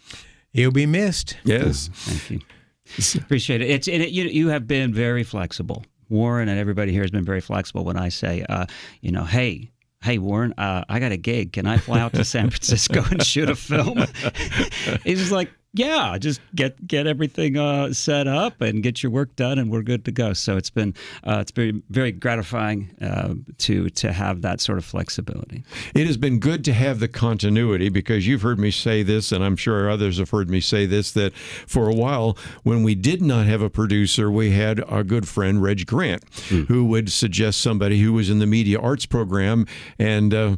He'll be missed. Yes. Thank you. Appreciate it. You have been very flexible. Warren and everybody here has been very flexible when I say, hey, Warren, I got a gig. Can I fly out to San Francisco and shoot a film? He's just like, yeah, just get everything set up and get your work done, and we're good to go. So it's been very gratifying to have that sort of flexibility. It has been good to have the continuity because you've heard me say this, and I'm sure others have heard me say this, that for a while when we did not have a producer, we had our good friend Reg Grant, who would suggest somebody who was in the media arts program, and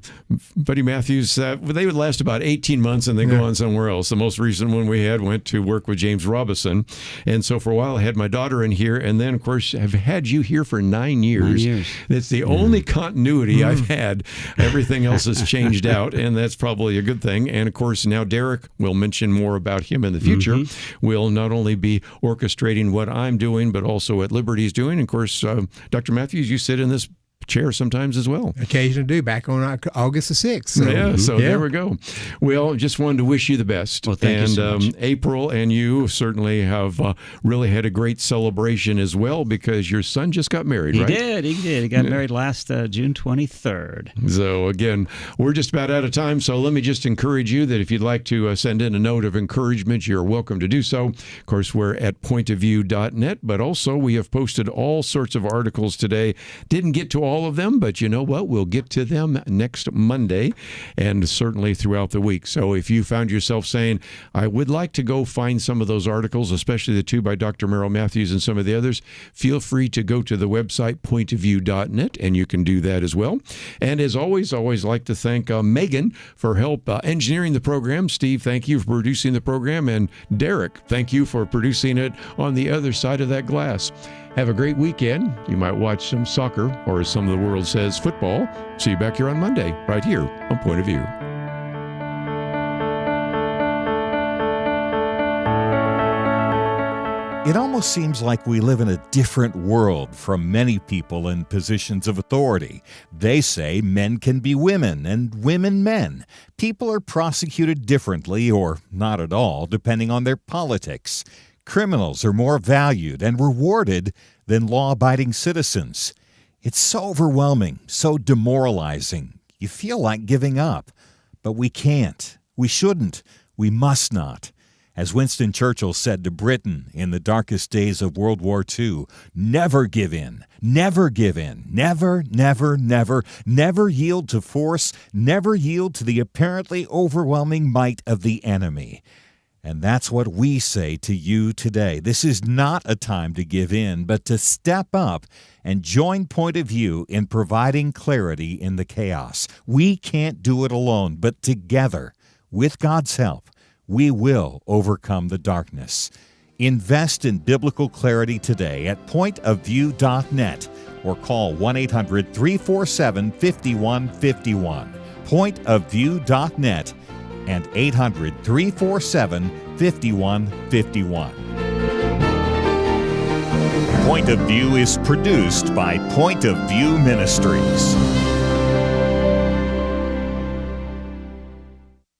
Buddy Matthews, they would last about 18 months and then go on somewhere else. The most recent one we had went to work with James Robison. And so for a while I had my daughter in here, and then of course I've had you here for 9 years. 9 years. That's the only continuity I've had. Everything else has changed out, and that's probably a good thing. And of course now Derek, we'll mention more about him in the future, will not only be orchestrating what I'm doing, but also what Liberty's doing. And of course, Dr. Matthews, you sit in this chair sometimes as well. Occasionally do, back on August the 6th. So there we go. Well, just wanted to wish you the best. Well, thank you so much. April and you certainly have really had a great celebration as well because your son just got married, right? He did. He got married last June 23rd. So again, we're just about out of time, so let me just encourage you that if you'd like to send in a note of encouragement, you're welcome to do so. Of course, we're at pointofview.net, but also we have posted all sorts of articles today. Didn't get to all of them, but you know what? We'll get to them next Monday and certainly throughout the week. So if you found yourself saying, I would like to go find some of those articles, especially the two by Dr. Merrill Matthews and some of the others, feel free to go to the website pointofview.net, and you can do that as well. And as always like to thank Megan for help engineering the program. Steve, thank you for producing the program. And Derek, thank you for producing it on the other side of that glass. Have a great weekend. You might watch some soccer, or as some of the world says, football. See you back here on Monday, right here on Point of View. It almost seems like we live in a different world from many people in positions of authority. They say men can be women and women men. People are prosecuted differently or not at all, depending on their politics. Criminals are more valued and rewarded than law-abiding citizens. It's so overwhelming, so demoralizing. You feel like giving up. But we can't. We shouldn't. We must not. As Winston Churchill said to Britain in the darkest days of World War II, never give in. Never give in. Never, never, never, never yield to force. Never yield to the apparently overwhelming might of the enemy. And that's what we say to you today. This is not a time to give in, but to step up and join Point of View in providing clarity in the chaos. We can't do it alone, but together, with God's help, we will overcome the darkness. Invest in biblical clarity today at pointofview.net or call 1-800-347-5151. Pointofview.net and 800-347-5151. Point of View is produced by Point of View Ministries.